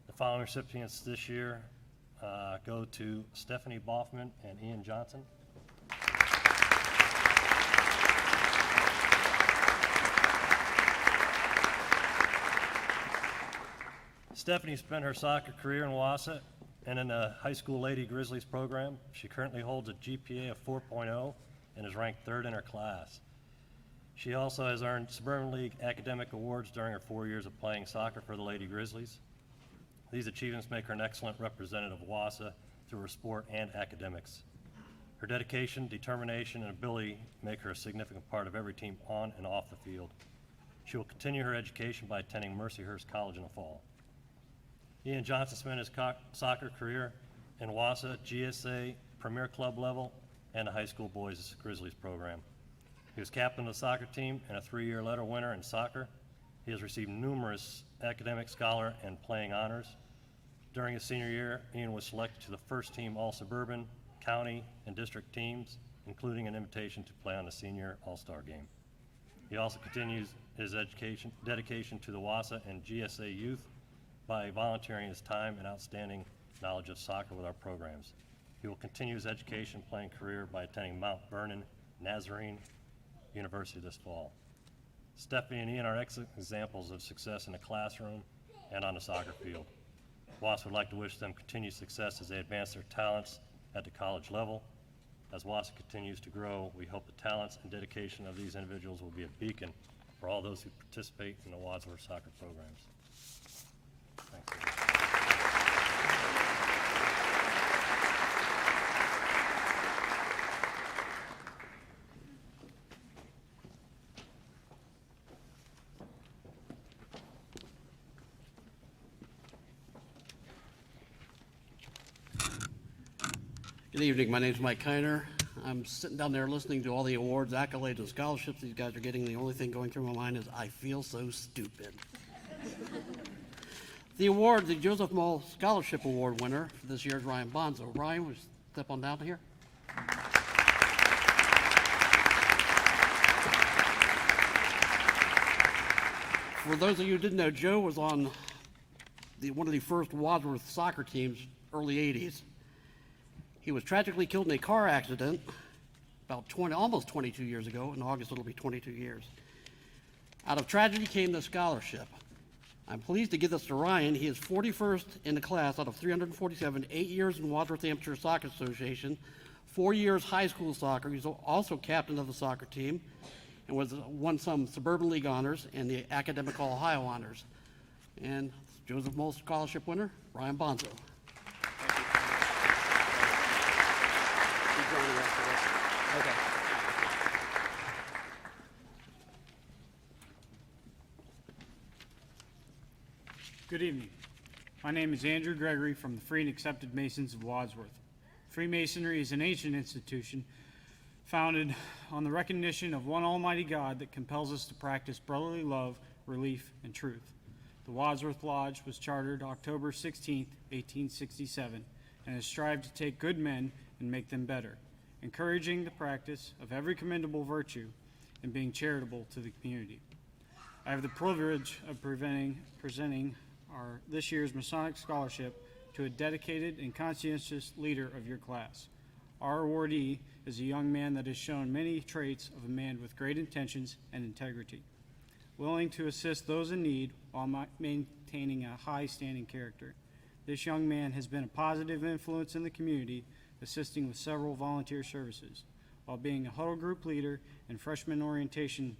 The following recipients this year go to Stephanie Boffman and Ian Johnson. Stephanie spent her soccer career in Wausau and in the high school Lady Grizzlies program. She currently holds a GPA of 4.0 and is ranked third in her class. She also has earned Suburban League academic awards during her 4 years of playing soccer for the Lady Grizzlies. These achievements make her an excellent representative of Wausau through her sport and academics. Her dedication, determination, and ability make her a significant part of every team on and off the field. She will continue her education by attending Mercyhurst College in the fall. Ian Johnson spent his soccer career in Wausau, GSA, Premier Club level, and the high school boys Grizzlies program. He was captain of the soccer team and a 3-year letter winner in soccer. He has received numerous academic, scholar, and playing honors. During his senior year, Ian was selected to the first team All-Suburban, County, and District teams, including an invitation to play on the Senior All-Star Game. He also continues his dedication to the Wausau and GSA youth by volunteering his time and outstanding knowledge of soccer with our programs. He will continue his education playing career by attending Mount Vernon Nazarene University this fall. Stephanie and Ian are excellent examples of success in the classroom and on the soccer field. Wausau would like to wish them continued success as they advance their talents at the college level. As Wausau continues to grow, we hope the talents and dedication of these individuals will be a beacon for all those who participate in the Wadsworth soccer programs. Thanks. Good evening. My name is Mike Kiner. I'm sitting down there listening to all the awards, accolades, and scholarships these guys are getting. The only thing going through my mind is I feel so stupid. The award, the Joseph Mull Scholarship Award winner for this year is Ryan Bonzo. Ryan, would you step on down here? For those of you who didn't know, Joe was on one of the first Wadsworth soccer teams, early 80s. He was tragically killed in a car accident about almost 22 years ago. In August, it'll be 22 years. Out of tragedy came the scholarship. I'm pleased to give this to Ryan. He is 41st in the class out of 347, 8 years in Wadsworth Amateur Soccer Association, 4 years high school soccer. He's also captain of the soccer team and won some Suburban League honors and the Academic Ohio honors. And Joseph Mull Scholarship winner, Ryan Bonzo. Okay. Good evening. My name is Andrew Gregory from the Free and Accepted Masons of Wadsworth. Freemasonry is an ancient institution founded on the recognition of one almighty God that compels us to practice brotherly love, relief, and truth. The Wadsworth Lodge was chartered October 16, 1867, and has strived to take good men and make them better, encouraging the practice of every commendable virtue and being charitable to the community. I have the privilege of presenting this year's Masonic Scholarship to a dedicated and conscientious leader of your class. Our awardee is a young man that has shown many traits of a man with great intentions and integrity, willing to assist those in need while maintaining a high-standing character. This young man has been a positive influence in the community, assisting with several volunteer services. While being a huddle group leader and freshman orientation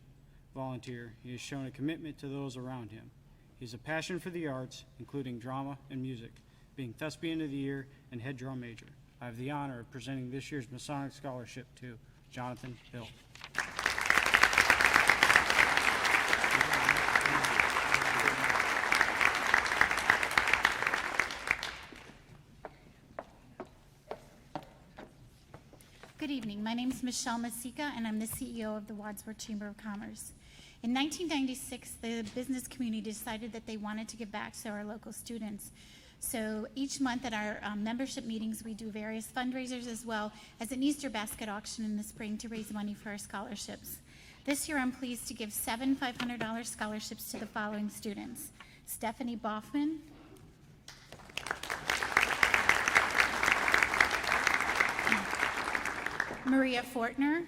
volunteer, he has shown a commitment to those around him. He has a passion for the arts, including drama and music, being Thespian of the Year and head drum major. I have the honor of presenting this year's Masonic Scholarship to Jonathan Hill. Good evening. My name is Michelle Masika, and I'm the CEO of the Wadsworth Chamber of Commerce. In 1996, the business community decided that they wanted to give back to our local students. So each month at our membership meetings, we do various fundraisers as well as an Easter basket auction in the spring to raise money for our scholarships. This year, I'm pleased to give 7 $500 scholarships to the following students: Stephanie Boffman, Maria Fortner,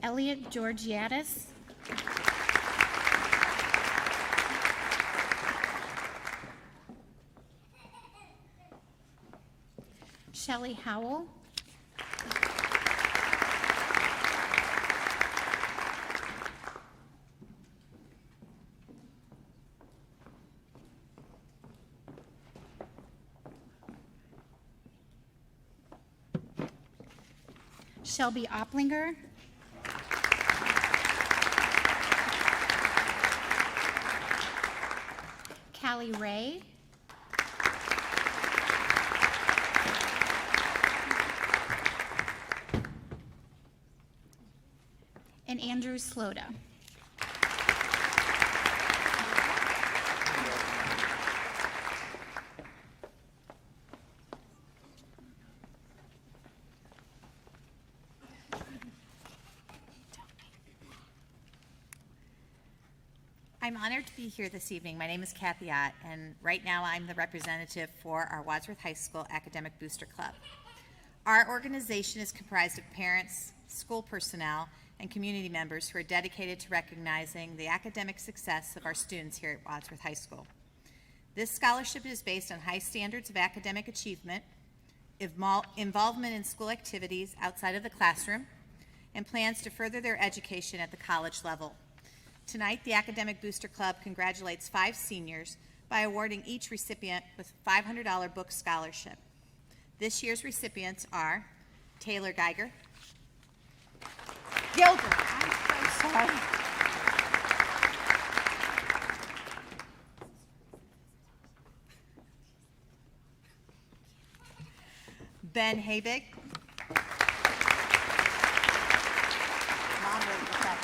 Elliot Georgiadis. Shelley Howell. Shelby Opplinger. Callie Ray. And Andrew Sloda. I'm honored to be here this evening. My name is Kathy Ott, and right now I'm the representative for our Wadsworth High School Academic Booster Club. Our organization is comprised of parents, school personnel, and community members who are dedicated to recognizing the academic success of our students here at Wadsworth High School. This scholarship is based on high standards of academic achievement, involvement in school activities outside of the classroom, and plans to further their education at the college level. Tonight, the Academic Booster Club congratulates 5 seniors by awarding each recipient with a $500 book scholarship. This year's recipients are Taylor Geiger, Gilder, I'm so sorry, Ben Habig, Mom wrote this up.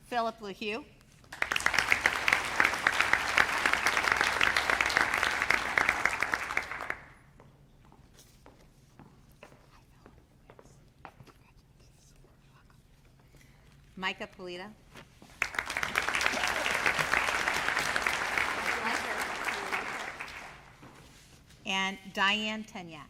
Philip LeHue, Micah Polita, and Diane Tenyak.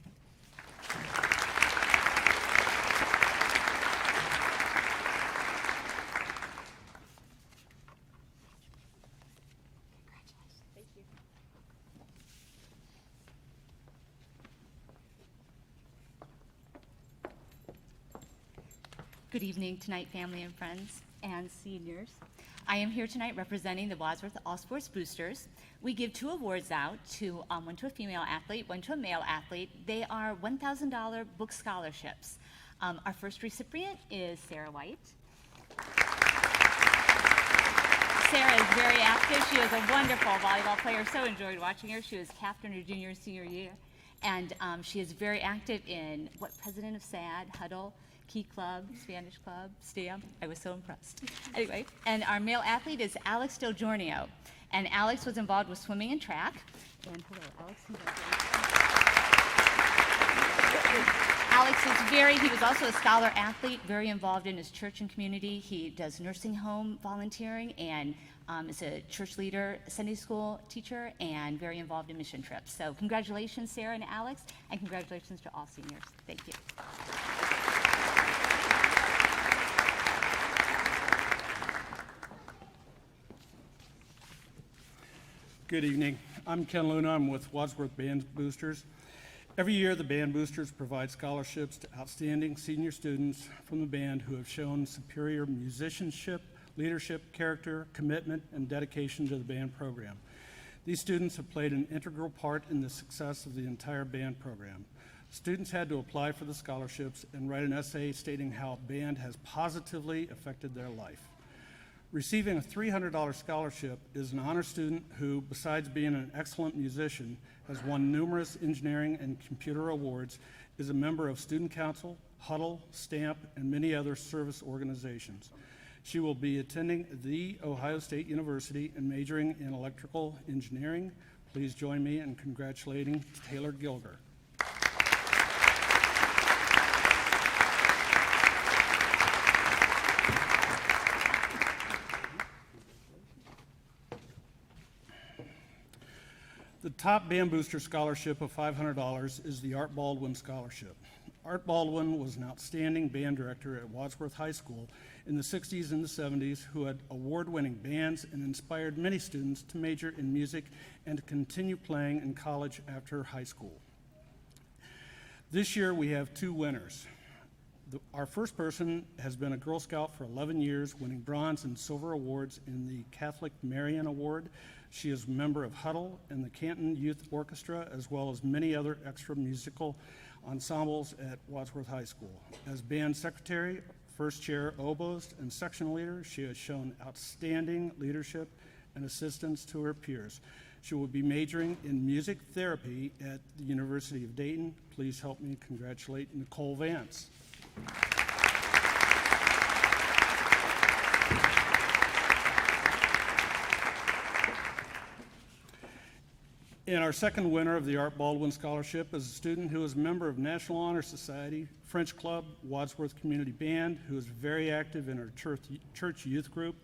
Good evening tonight, family and friends and seniors. I am here tonight representing the Wadsworth All Sports Boosters. We give 2 awards out, one to a female athlete, one to a male athlete. They are $1,000 book scholarships. Our first recipient is Sarah White. Sarah is very active. She is a wonderful volleyball player. So enjoyed watching her. She was captain her junior and senior year. And she is very active in president of SAD, Huddle, Key Club, Spanish Club, STAM. I was so impressed. Anyway, and our male athlete is Alex Del Giorno. And Alex was involved with swimming and track. And hello, Alex. Alex he was also a scholar athlete, very involved in his church and community. He does nursing home volunteering and is a church leader, Sunday school teacher, and very involved in mission trips. So congratulations, Sarah and Alex, and congratulations to all seniors. Thank you. Good evening. I'm Ken Luna. I'm with Wadsworth Band Boosters. Every year, the Band Boosters provide scholarships to outstanding senior students from the band who have shown superior musicianship, leadership, character, commitment, and dedication to the band program. These students have played an integral part in the success of the entire band program. Students had to apply for the scholarships and write an essay stating how band has positively affected their life. Receiving a $300 scholarship is an honor student who, besides being an excellent musician, has won numerous engineering and computer awards, is a member of Student Council, Huddle, STAMP, and many other service organizations. She will be attending The Ohio State University and majoring in electrical engineering. Please join me in congratulating Taylor Gilger. The top Band Booster scholarship of $500 is the Art Baldwin Scholarship. Art Baldwin was an outstanding band director at Wadsworth High School in the 60s and the 70s who had award-winning bands and inspired many students to major in music and to continue playing in college after high school. This year we have two winners. Our first person has been a Girl Scout for 11 years, winning bronze and silver awards in the Catholic Marian Award. She is a member of Huddle and the Canton Youth Orchestra, as well as many other extra musical ensembles at Wadsworth High School. As band secretary, first chair, oboist, and section leader, she has shown outstanding leadership and assistance to her peers. She will be majoring in music therapy at the University of Dayton. Please help me congratulate Nicole Vance. And our second winner of the Art Baldwin Scholarship is a student who is a member of National Honor Society, French Club, Wadsworth Community Band, who is very active in her church youth group.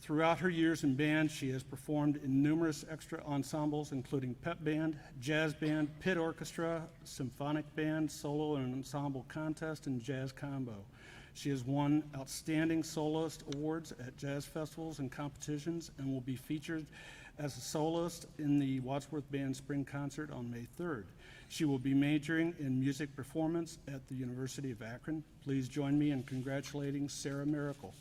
Throughout her years in band, she has performed in numerous extra ensembles, including pep band, jazz band, pit orchestra, symphonic band, solo and ensemble contest, and jazz combo. She has won Outstanding Soloist Awards at jazz festivals and competitions and will be featured as a soloist in the Wadsworth Band Spring Concert on May 3rd. She will be majoring in music performance at the University of Akron. Please join me in congratulating Sarah Miracle.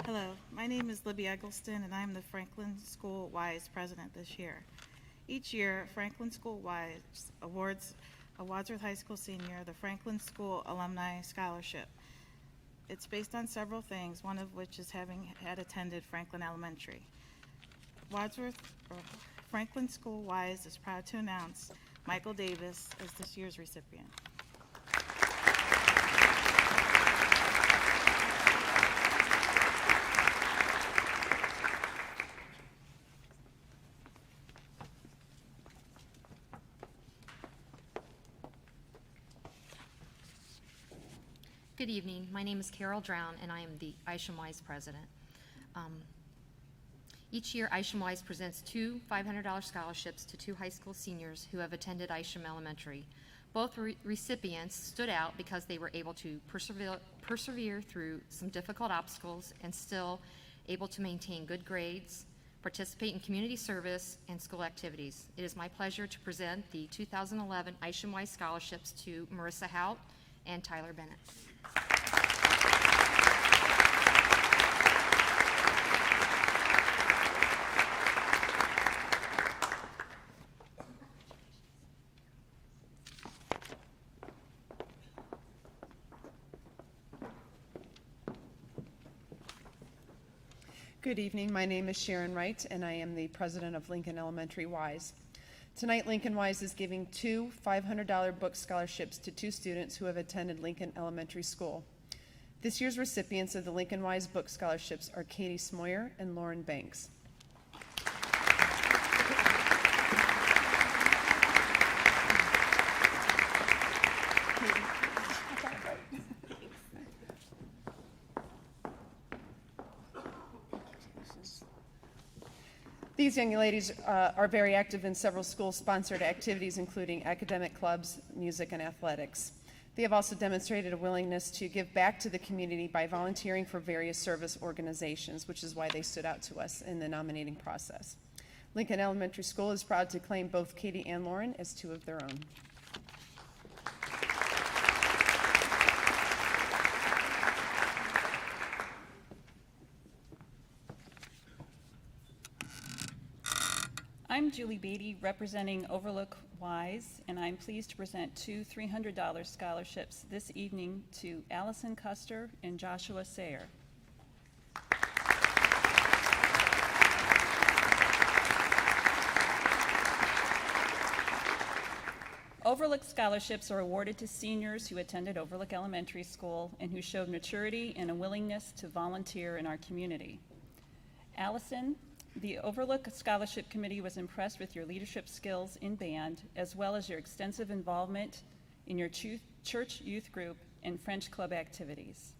Hello, my name is Libby Eggleston, and I'm the Franklin School WISE president this year. Each year, Franklin School WISE awards a Wadsworth High School senior the Franklin School Alumni Scholarship. It's based on several things, one of which is having had attended Franklin Elementary. Franklin School WISE is proud to announce Michael Davis as this year's recipient. Good evening. My name is Carol Drown, and I am the Isham Wise president. Each year, Isham Wise presents two $500 scholarships to two high school seniors who have attended Isham Elementary. Both recipients stood out because they were able to persevere through some difficult obstacles and still able to maintain good grades, participate in community service, and school activities. It is my pleasure to present the 2011 Isham Wise scholarships to Marissa Hout and Tyler Bennett. Good evening. My name is Sharon Wright, and I am the president of Lincoln Elementary WISE. Tonight, Lincoln WISE is giving two $500 book scholarships to two students who have attended Lincoln Elementary School. This year's recipients of the Lincoln WISE book scholarships are Katie Smoyer and Lauren Banks. These young ladies are very active in several school-sponsored activities, including academic clubs, music, and athletics. They have also demonstrated a willingness to give back to the community by volunteering for various service organizations, which is why they stood out to us in the nominating process. Lincoln Elementary School is proud to claim both Katie and Lauren as two of their own. I'm Julie Beatty, representing Overlook WISE, and I'm pleased to present two $300 scholarships this evening to Allison Custer and Joshua Sayer. Overlook scholarships are awarded to seniors who attended Overlook Elementary School and who showed maturity and a willingness to volunteer in our community. Allison, the Overlook Scholarship Committee was impressed with your leadership skills in band, as well as your extensive involvement in your church youth group, and French club activities.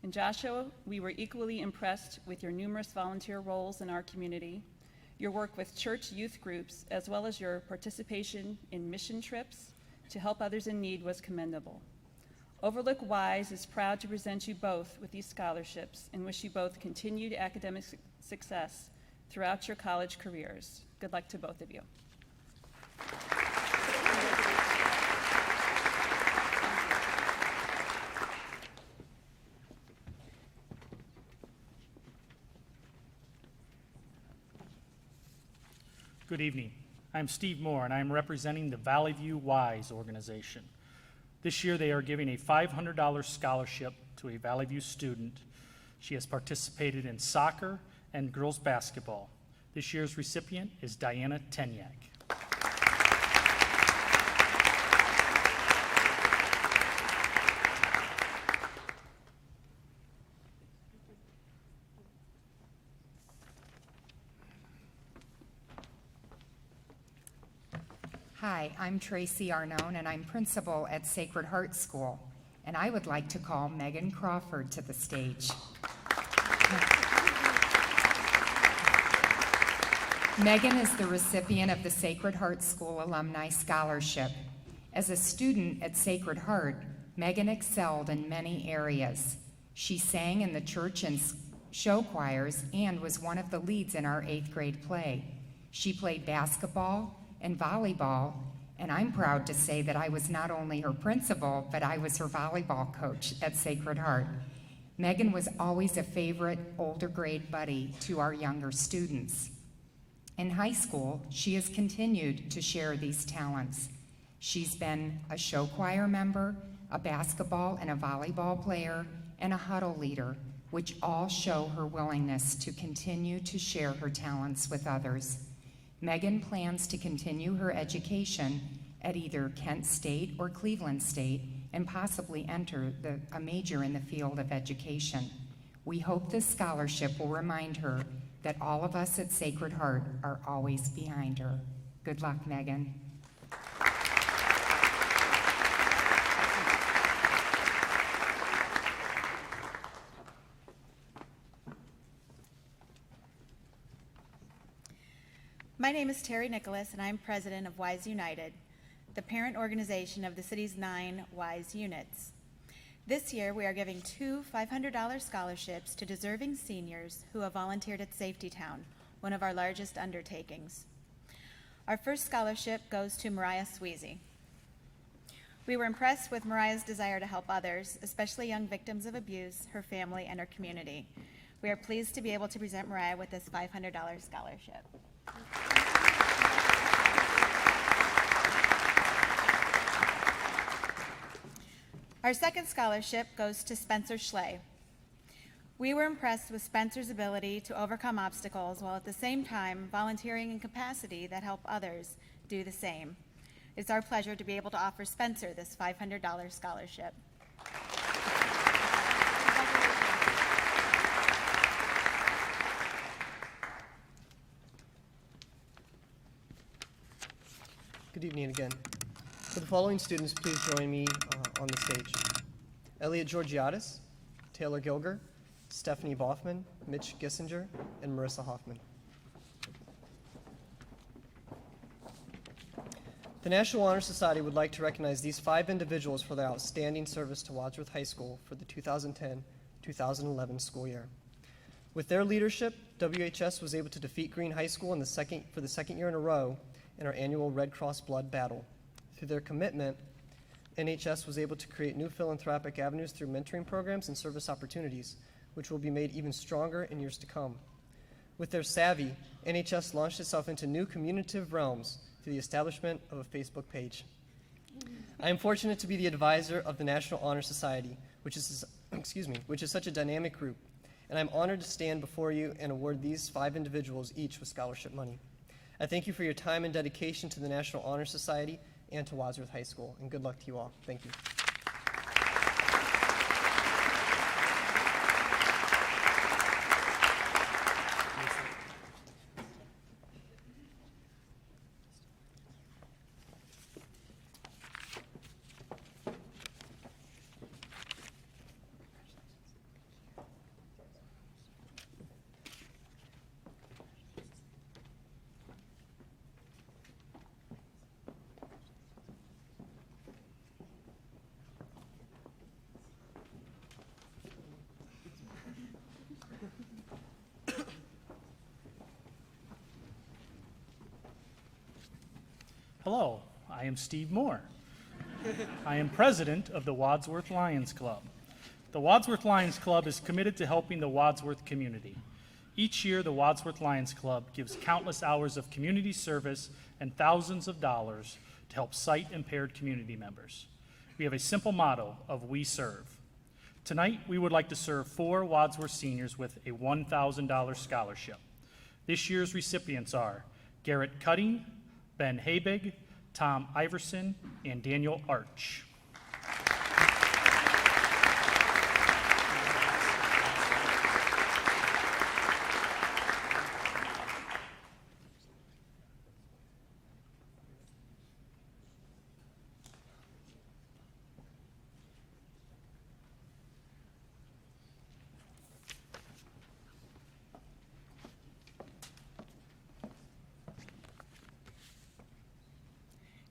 In Joshua, we were equally impressed with your numerous volunteer roles in our community, your work with church youth groups, as well as your participation in mission trips to help others in need was commendable. Overlook Wise is proud to present you both with these scholarships and wish you both continued academic success throughout your college careers. Good luck to both of you. Good evening. I'm Steve Moore, and I'm representing the Valley View Wise organization. This year, they are giving a $500 scholarship to a Valley View student. She has participated in soccer and girls basketball. This year's recipient is Diana Tenyak. Hi, I'm Tracy Arnone, and I'm principal at Sacred Heart School, and I would like to call Megan Crawford to the stage. Megan is the recipient of the Sacred Heart School Alumni Scholarship. As a student at Sacred Heart, Megan excelled in many areas. She sang in the church and show choirs and was one of the leads in our 8th grade play. She played basketball and volleyball, and I'm proud to say that I was not only her principal, but I was her volleyball coach at Sacred Heart. Megan was always a favorite older grade buddy to our younger students. In high school, she has continued to share these talents. She's been a show choir member, a basketball and a volleyball player, and a huddle leader, which all show her willingness to continue to share her talents with others. Megan plans to continue her education at either Kent State or Cleveland State and possibly enter a major in the field of education. We hope this scholarship will remind her that all of us at Sacred Heart are always behind her. Good luck, Megan. My name is Terry Nicholas, and I'm president of Wise United, the parent organization of the city's 9 Wise units. This year, we are giving 2 $500 scholarships to deserving seniors who have volunteered at Safety Town, one of our largest undertakings. Our first scholarship goes to Mariah Sweezy. We were impressed with Mariah's desire to help others, especially young victims of abuse, her family, and her community. We are pleased to be able to present Mariah with this $500 scholarship. Our second scholarship goes to Spencer Schley. We were impressed with Spencer's ability to overcome obstacles while at the same time volunteering in capacity that help others do the same. It's our pleasure to be able to offer Spencer this $500 scholarship. Good evening again. For the following students, please join me on the stage. Elliot Georgiadis, Taylor Gilger, Stephanie Boffman, Mitch Gissinger, and Marissa Hoffman. The National Honor Society would like to recognize these 5 individuals for their outstanding service to Wadsworth High School for the 2010-2011 school year. With their leadership, WHS was able to defeat Green High School for the second year in a row in our annual Red Cross Blood Battle. Through their commitment, NHS was able to create new philanthropic avenues through mentoring programs and service opportunities, which will be made even stronger in years to come. With their savvy, NHS launched itself into new communicative realms through the establishment of a Facebook page. I am fortunate to be the advisor of the National Honor Society, which is such a dynamic group, and I'm honored to stand before you and award these 5 individuals each with scholarship money. I thank you for your time and dedication to the National Honor Society and to Wadsworth High School, and good luck to you all. Thank you. Hello, I am Steve Moore. I am president of the Wadsworth Lions Club. The Wadsworth Lions Club is committed to helping the Wadsworth community. Each year, the Wadsworth Lions Club gives countless hours of community service and thousands of dollars to help sight-impaired community members. We have a simple motto of "We serve." Tonight, we would like to serve 4 Wadsworth seniors with a $1,000 scholarship. This year's recipients are Garrett Cutting, Ben Habig, Tom Iverson, and Daniel Arch.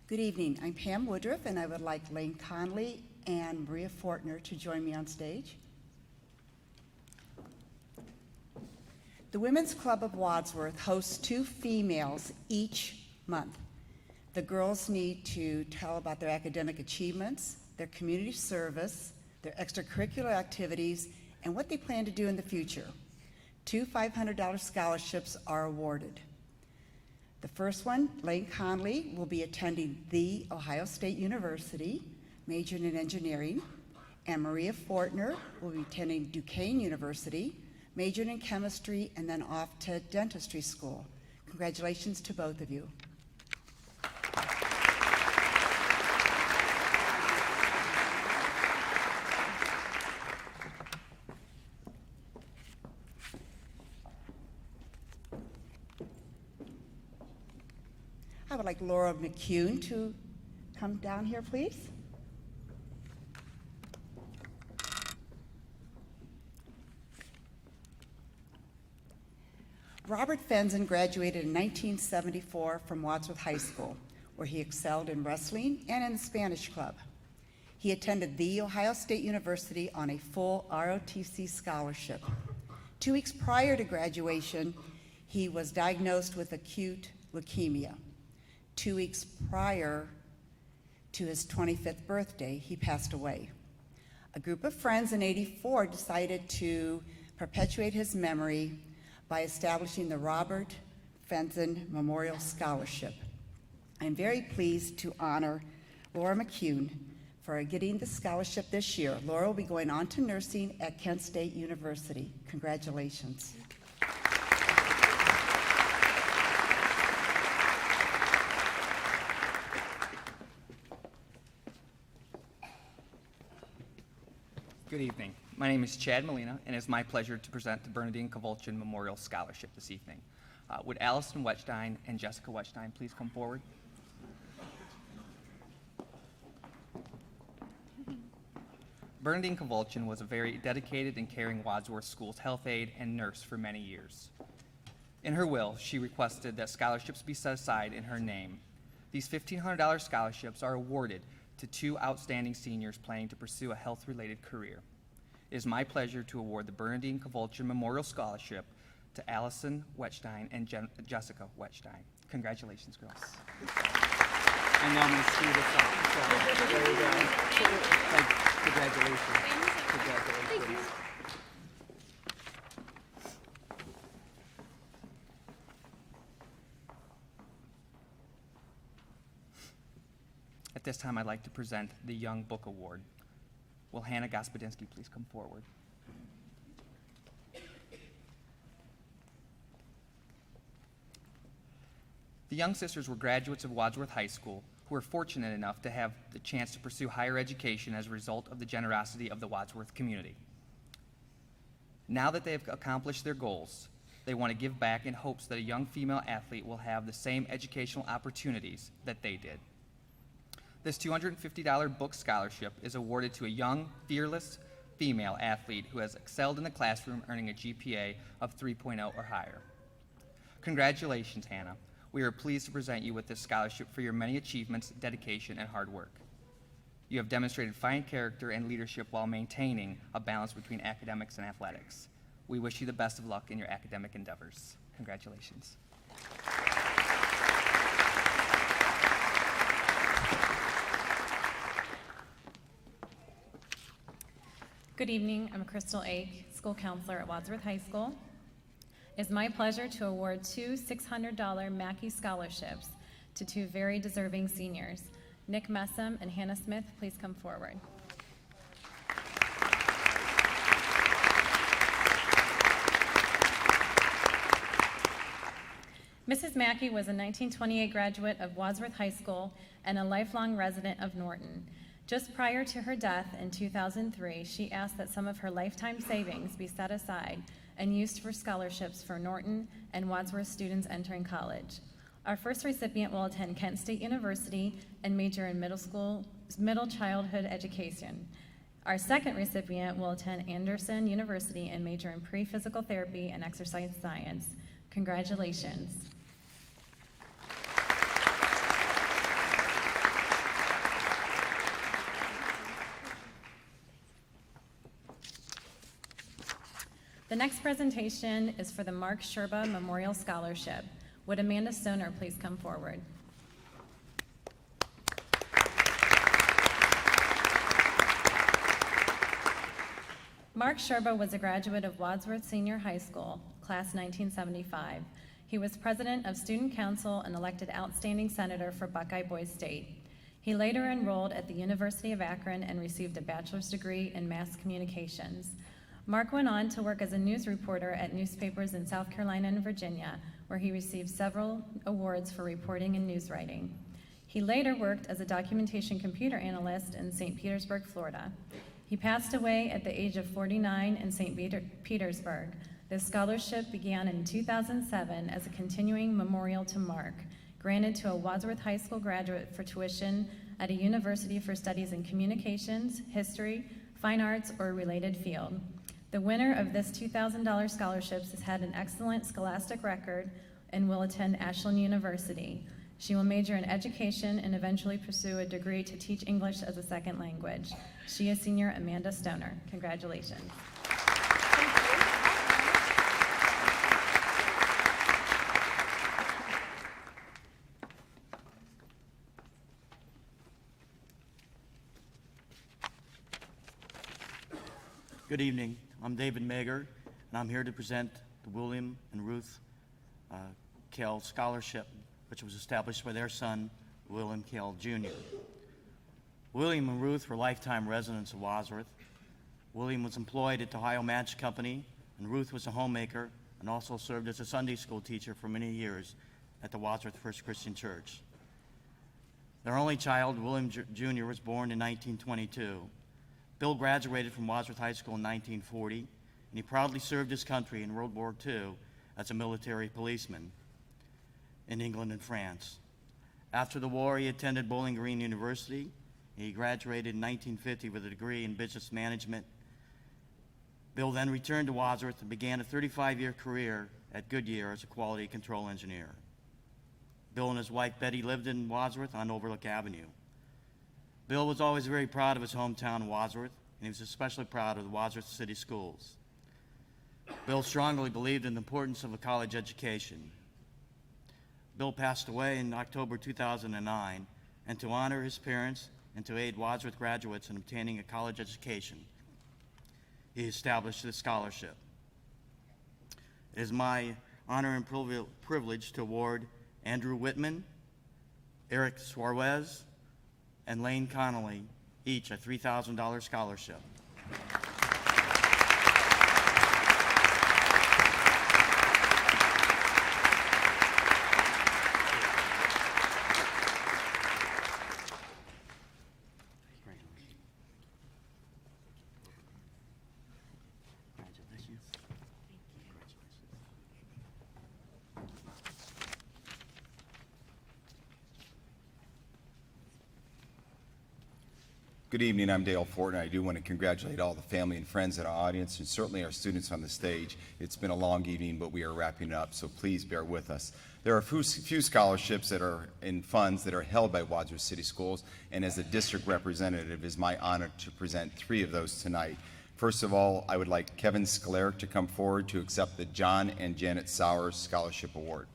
Good evening. I'm Pam Woodruff, and I would like Lane Conley and Maria Fortner to join me on stage. The Women's Club of Wadsworth hosts 2 females each month. The girls need to tell about their academic achievements, their community service, their extracurricular activities, and what they plan to do in the future. 2 $500 scholarships are awarded. The first one, Lane Conley, will be attending The Ohio State University, majoring in engineering, and Maria Fortner will be attending Duquesne University, majoring in chemistry, and then off to dentistry school. Congratulations to both of you. I would like Laura McCune to come down here, please. Robert Fenzen graduated in 1974 from Wadsworth High School, where he excelled in wrestling and in the Spanish club. He attended The Ohio State University on a full ROTC scholarship. 2 weeks prior to graduation, he was diagnosed with acute leukemia. 2 weeks prior to his 25th birthday, he passed away. A group of friends in '84 decided to perpetuate his memory by establishing the Robert Fenzen Memorial Scholarship. I'm very pleased to honor Laura McCune for getting the scholarship this year. Laura will be going on to nursing at Kent State University. Congratulations. Good evening. My name is Chad Molina, and it's my pleasure to present the Bernadine Kowalczyk Memorial Scholarship this evening. Would Allison Wetstein and Jessica Wetstein please come forward? Bernadine Kowalczyk was a very dedicated and caring Wadsworth School's health aide and nurse for many years. In her will, she requested that scholarships be set aside in her name. These $1,500 scholarships are awarded to 2 outstanding seniors planning to pursue a health-related career. It is my pleasure to award the Bernadine Kowalczyk Memorial Scholarship to Allison Wetstein and Jessica Wetstein. Congratulations, girls. And now I'm going to speed this up. There we go. Congratulations. Congratulations. At this time, I'd like to present the Young Book Award. Will Hannah Gospodinski please come forward? The Young Sisters were graduates of Wadsworth High School who were fortunate enough to have the chance to pursue higher education as a result of the generosity of the Wadsworth community. Now that they have accomplished their goals, they want to give back in hopes that a young female athlete will have the same educational opportunities that they did. This $250 book scholarship is awarded to a young, fearless female athlete who has excelled in the classroom, earning a GPA of 3.0 or higher. Congratulations, Hannah. We are pleased to present you with this scholarship for your many achievements, dedication, and hard work. You have demonstrated fine character and leadership while maintaining a balance between academics and athletics. We wish you the best of luck in your academic endeavors. Congratulations. Good evening. I'm Crystal Ake, school counselor at Wadsworth High School. It's my pleasure to award two $600 Mackey scholarships to two very deserving seniors. Nick Messam and Hannah Smith, please come forward. Mrs. Mackey was a 1928 graduate of Wadsworth High School and a lifelong resident of Norton. Just prior to her death in 2003, she asked that some of her lifetime savings be set aside and used for scholarships for Norton and Wadsworth students entering college. Our first recipient will attend Kent State University and major in middle childhood education. Our second recipient will attend Anderson University and major in pre-physical therapy and exercise science. Congratulations. The next presentation is for the Mark Sherba Memorial Scholarship. Would Amanda Stoner please come forward? Mark Sherba was a graduate of Wadsworth Senior High School, class 1975. He was president of student council and elected outstanding senator for Buckeye Boys State. He later enrolled at the University of Akron and received a bachelor's degree in mass communications. Mark went on to work as a news reporter at newspapers in South Carolina and Virginia, where he received several awards for reporting and news writing. He later worked as a documentation computer analyst in St. Petersburg, Florida. He passed away at the age of 49 in St. Petersburg. This scholarship began in 2007 as a continuing memorial to Mark, granted to a Wadsworth High School graduate for tuition at a university for studies in communications, history, fine arts, or a related field. The winner of this $2,000 scholarship has had an excellent scholastic record and will attend Ashland University. She will major in education and eventually pursue a degree to teach English as a second language. She is senior Amanda Stoner. Congratulations. Good evening. I'm David Mager, and I'm here to present the William and Ruth Kell Scholarship, which was established by their son, William Kell Jr. William and Ruth were lifetime residents of Wadsworth. William was employed at the Ohio Match Company, and Ruth was a homemaker and also served as a Sunday school teacher for many years at the Wadsworth First Christian Church. Their only child, William Jr., was born in 1922. Bill graduated from Wadsworth High School in 1940, and he proudly served his country in World War II as a military policeman in England and France. After the war, he attended Bowling Green University. He graduated in 1950 with a degree in business management. Bill then returned to Wadsworth and began a 35-year career at Goodyear as a quality control engineer. Bill and his wife Betty lived in Wadsworth on Overlook Avenue. Bill was always very proud of his hometown, Wadsworth, and he was especially proud of the Wadsworth City Schools. Bill strongly believed in the importance of a college education. Bill passed away in October 2009, and to honor his parents and to aid Wadsworth graduates in obtaining a college education, he established this scholarship. It is my honor and privilege to award Andrew Whitman, Eric Suarez, and Lane Connolly, each a $3,000 scholarship. Good evening, I'm Dale Fort, and I do want to congratulate all the family and friends in our audience, and certainly our students on the stage. It's been a long evening, but we are wrapping up, so please bear with us. There are a few scholarships that are in funds that are held by Wadsworth City Schools, and as a district representative, it is my honor to present 3 of those tonight. First of all, I would like Kevin Scalaric to come forward to accept the John and Janet Sowers Scholarship Award.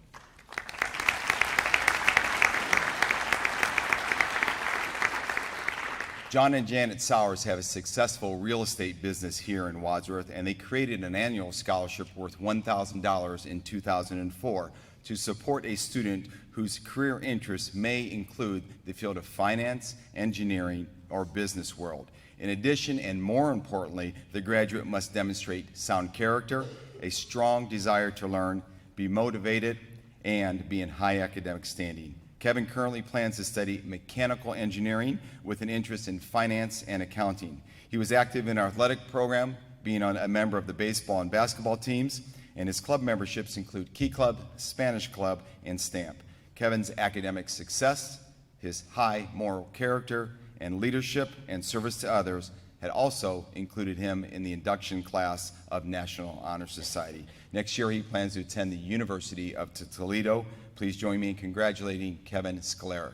John and Janet Sowers have a successful real estate business here in Wadsworth, and they created an annual scholarship worth $1,000 in 2004 to support a student whose career interests may include the field of finance, engineering, or business world. In addition, and more importantly, the graduate must demonstrate sound character, a strong desire to learn, be motivated, and be in high academic standing. Kevin currently plans to study mechanical engineering with an interest in finance and accounting. He was active in our athletic program, being a member of the baseball and basketball teams, and his club memberships include Key Club, Spanish Club, and Stamp. Kevin's academic success, his high moral character, and leadership and service to others had also included him in the induction class of National Honor Society. Next year, he plans to attend the University of Toledo. Please join me in congratulating Kevin Skolaric.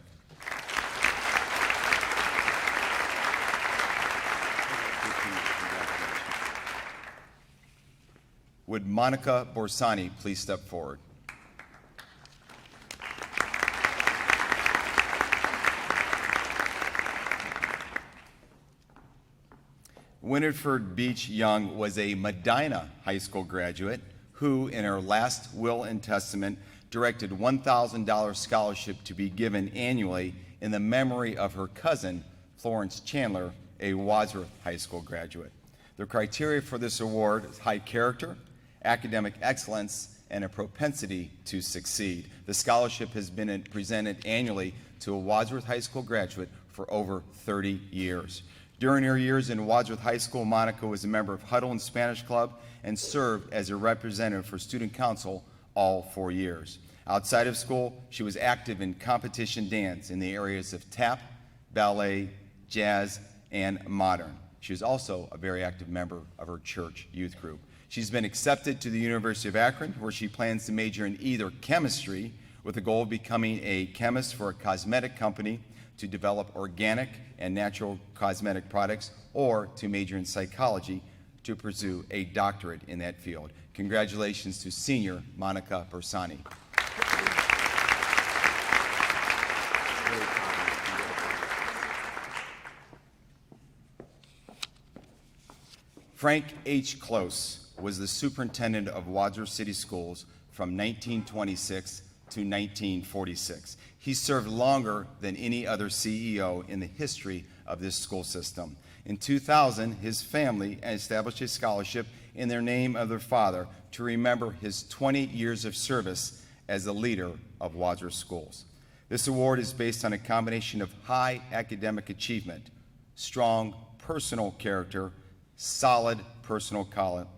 Would Monica Borsani please step forward? Winifred Beach Young was a Medina High School graduate who, in her last will and testament, directed $1,000 scholarship to be given annually in the memory of her cousin, Florence Chandler, a Wadsworth High School graduate. The criteria for this award is high character, academic excellence, and a propensity to succeed. The scholarship has been presented annually to a Wadsworth High School graduate for over 30 years. During her years in Wadsworth High School, Monica was a member of Huddle and Spanish Club and served as a representative for Student Council all 4 years. Outside of school, she was active in competition dance in the areas of tap, ballet, jazz, and modern. She was also a very active member of her church youth group. She's been accepted to the University of Akron, where she plans to major in either chemistry, with the goal of becoming a chemist for a cosmetic company to develop organic and natural cosmetic products, or to major in psychology to pursue a doctorate in that field. Congratulations to senior Monica Borsani. Frank H. Close was the superintendent of Wadsworth City Schools from 1926 to 1946. He served longer than any other CEO in the history of this school system. In 2000, his family established a scholarship in their name of their father to remember his 20 years of service as the leader of Wadsworth Schools. This award is based on a combination of high academic achievement, strong personal character, solid personal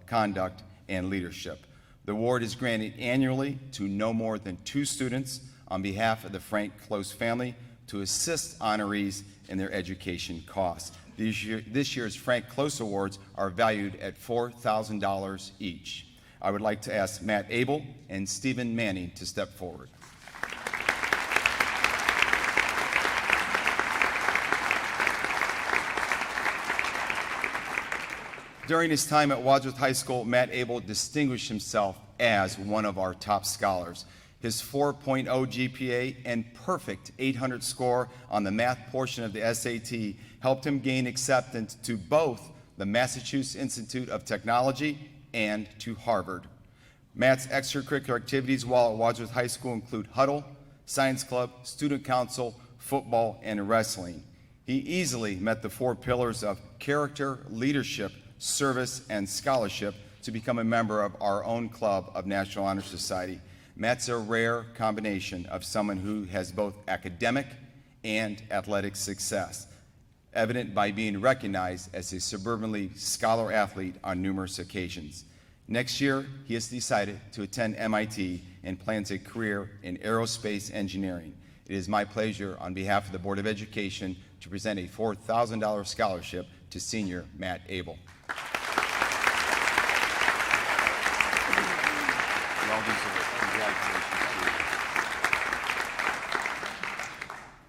conduct, and leadership. The award is granted annually to no more than 2 students on behalf of the Frank Close family to assist honorees in their education costs. This year's Frank Close Awards are valued at $4,000 each. I would like to ask Matt Abel and Stephen Manning to step forward. During his time at Wadsworth High School, Matt Abel distinguished himself as one of our top scholars. His 4.0 GPA and perfect 800 score on the math portion of the SAT helped him gain acceptance to both the Massachusetts Institute of Technology and to Harvard. Matt's extracurricular activities while at Wadsworth High School include Huddle, Science Club, Student Council, football, and wrestling. He easily met the 4 pillars of character, leadership, service, and scholarship to become a member of our own club of National Honor Society. Matt's a rare combination of someone who has both academic and athletic success, evident by being recognized as a Suburban League Scholar Athlete on numerous occasions. Next year, he has decided to attend MIT and plans a career in aerospace engineering. It is my pleasure, on behalf of the Board of Education, to present a $4,000 scholarship to senior Matt Abel.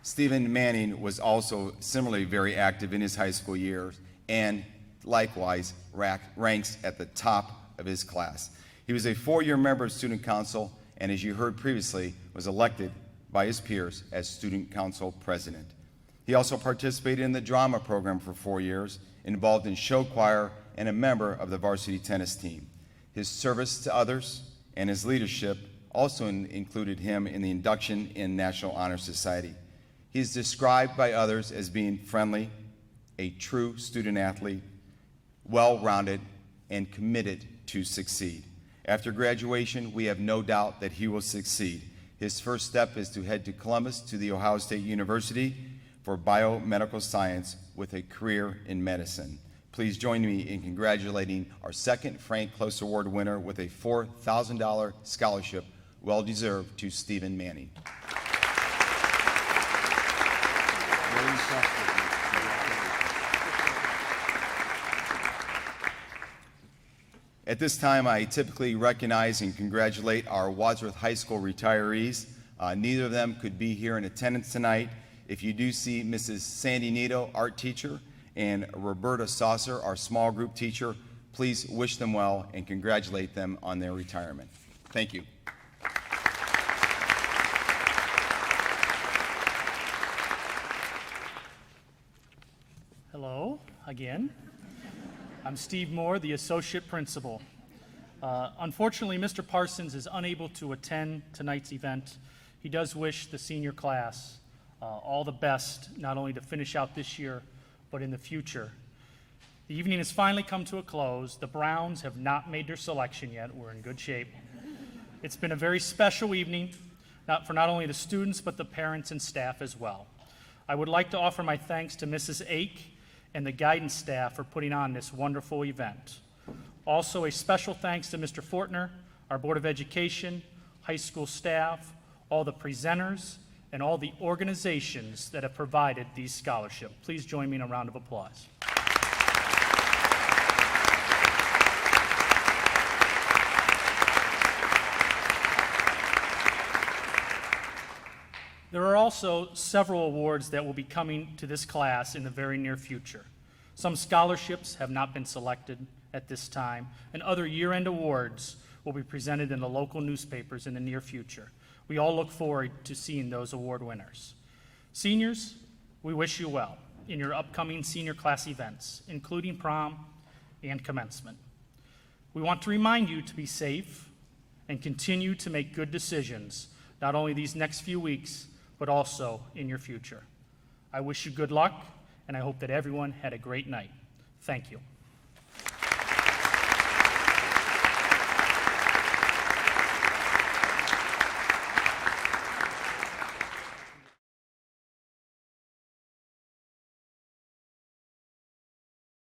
Stephen Manning was also similarly very active in his high school years and likewise ranks at the top of his class. He was a 4-year member of Student Council and, as you heard previously, was elected by his peers as Student Council President. He also participated in the drama program for 4 years, involved in show choir, and a member of the varsity tennis team. His service to others and his leadership also included him in the induction in National Honor Society. He is described by others as being friendly, a true student athlete, well-rounded, and committed to succeed. After graduation, we have no doubt that he will succeed. His first step is to head to Columbus to the Ohio State University for biomedical science with a career in medicine. Please join me in congratulating our second Frank Close Award winner with a $4,000 scholarship, well-deserved, to Stephen Manning. At this time, I typically recognize and congratulate our Wadsworth High School retirees. Neither of them could be here in attendance tonight. If you do see Mrs. Sandy Nito, art teacher, and Roberta Saucer, our small group teacher, please wish them well and congratulate them on their retirement. Thank you. Hello again. I'm Steve Moore, the Associate Principal. Unfortunately, Mr. Parsons is unable to attend tonight's event. He does wish the senior class all the best, not only to finish out this year, but in the future. The evening has finally come to a close. The Browns have not made their selection yet. We're in good shape. It's been a very special evening, not only the students, but the parents and staff as well. I would like to offer my thanks to Mrs. Ake and the guidance staff for putting on this wonderful event. Also, a special thanks to Mr. Fortner, our Board of Education, high school staff, all the presenters, and all the organizations that have provided these scholarships. Please join me in a round of applause. There are also several awards that will be coming to this class in the very near future. Some scholarships have not been selected at this time, and other year-end awards will be presented in the local newspapers in the near future. We all look forward to seeing those award winners. Seniors, we wish you well in your upcoming senior class events, including prom and commencement. We want to remind you to be safe and continue to make good decisions, not only these next few weeks, but also in your future. I wish you good luck, and I hope that everyone had a great night. Thank you.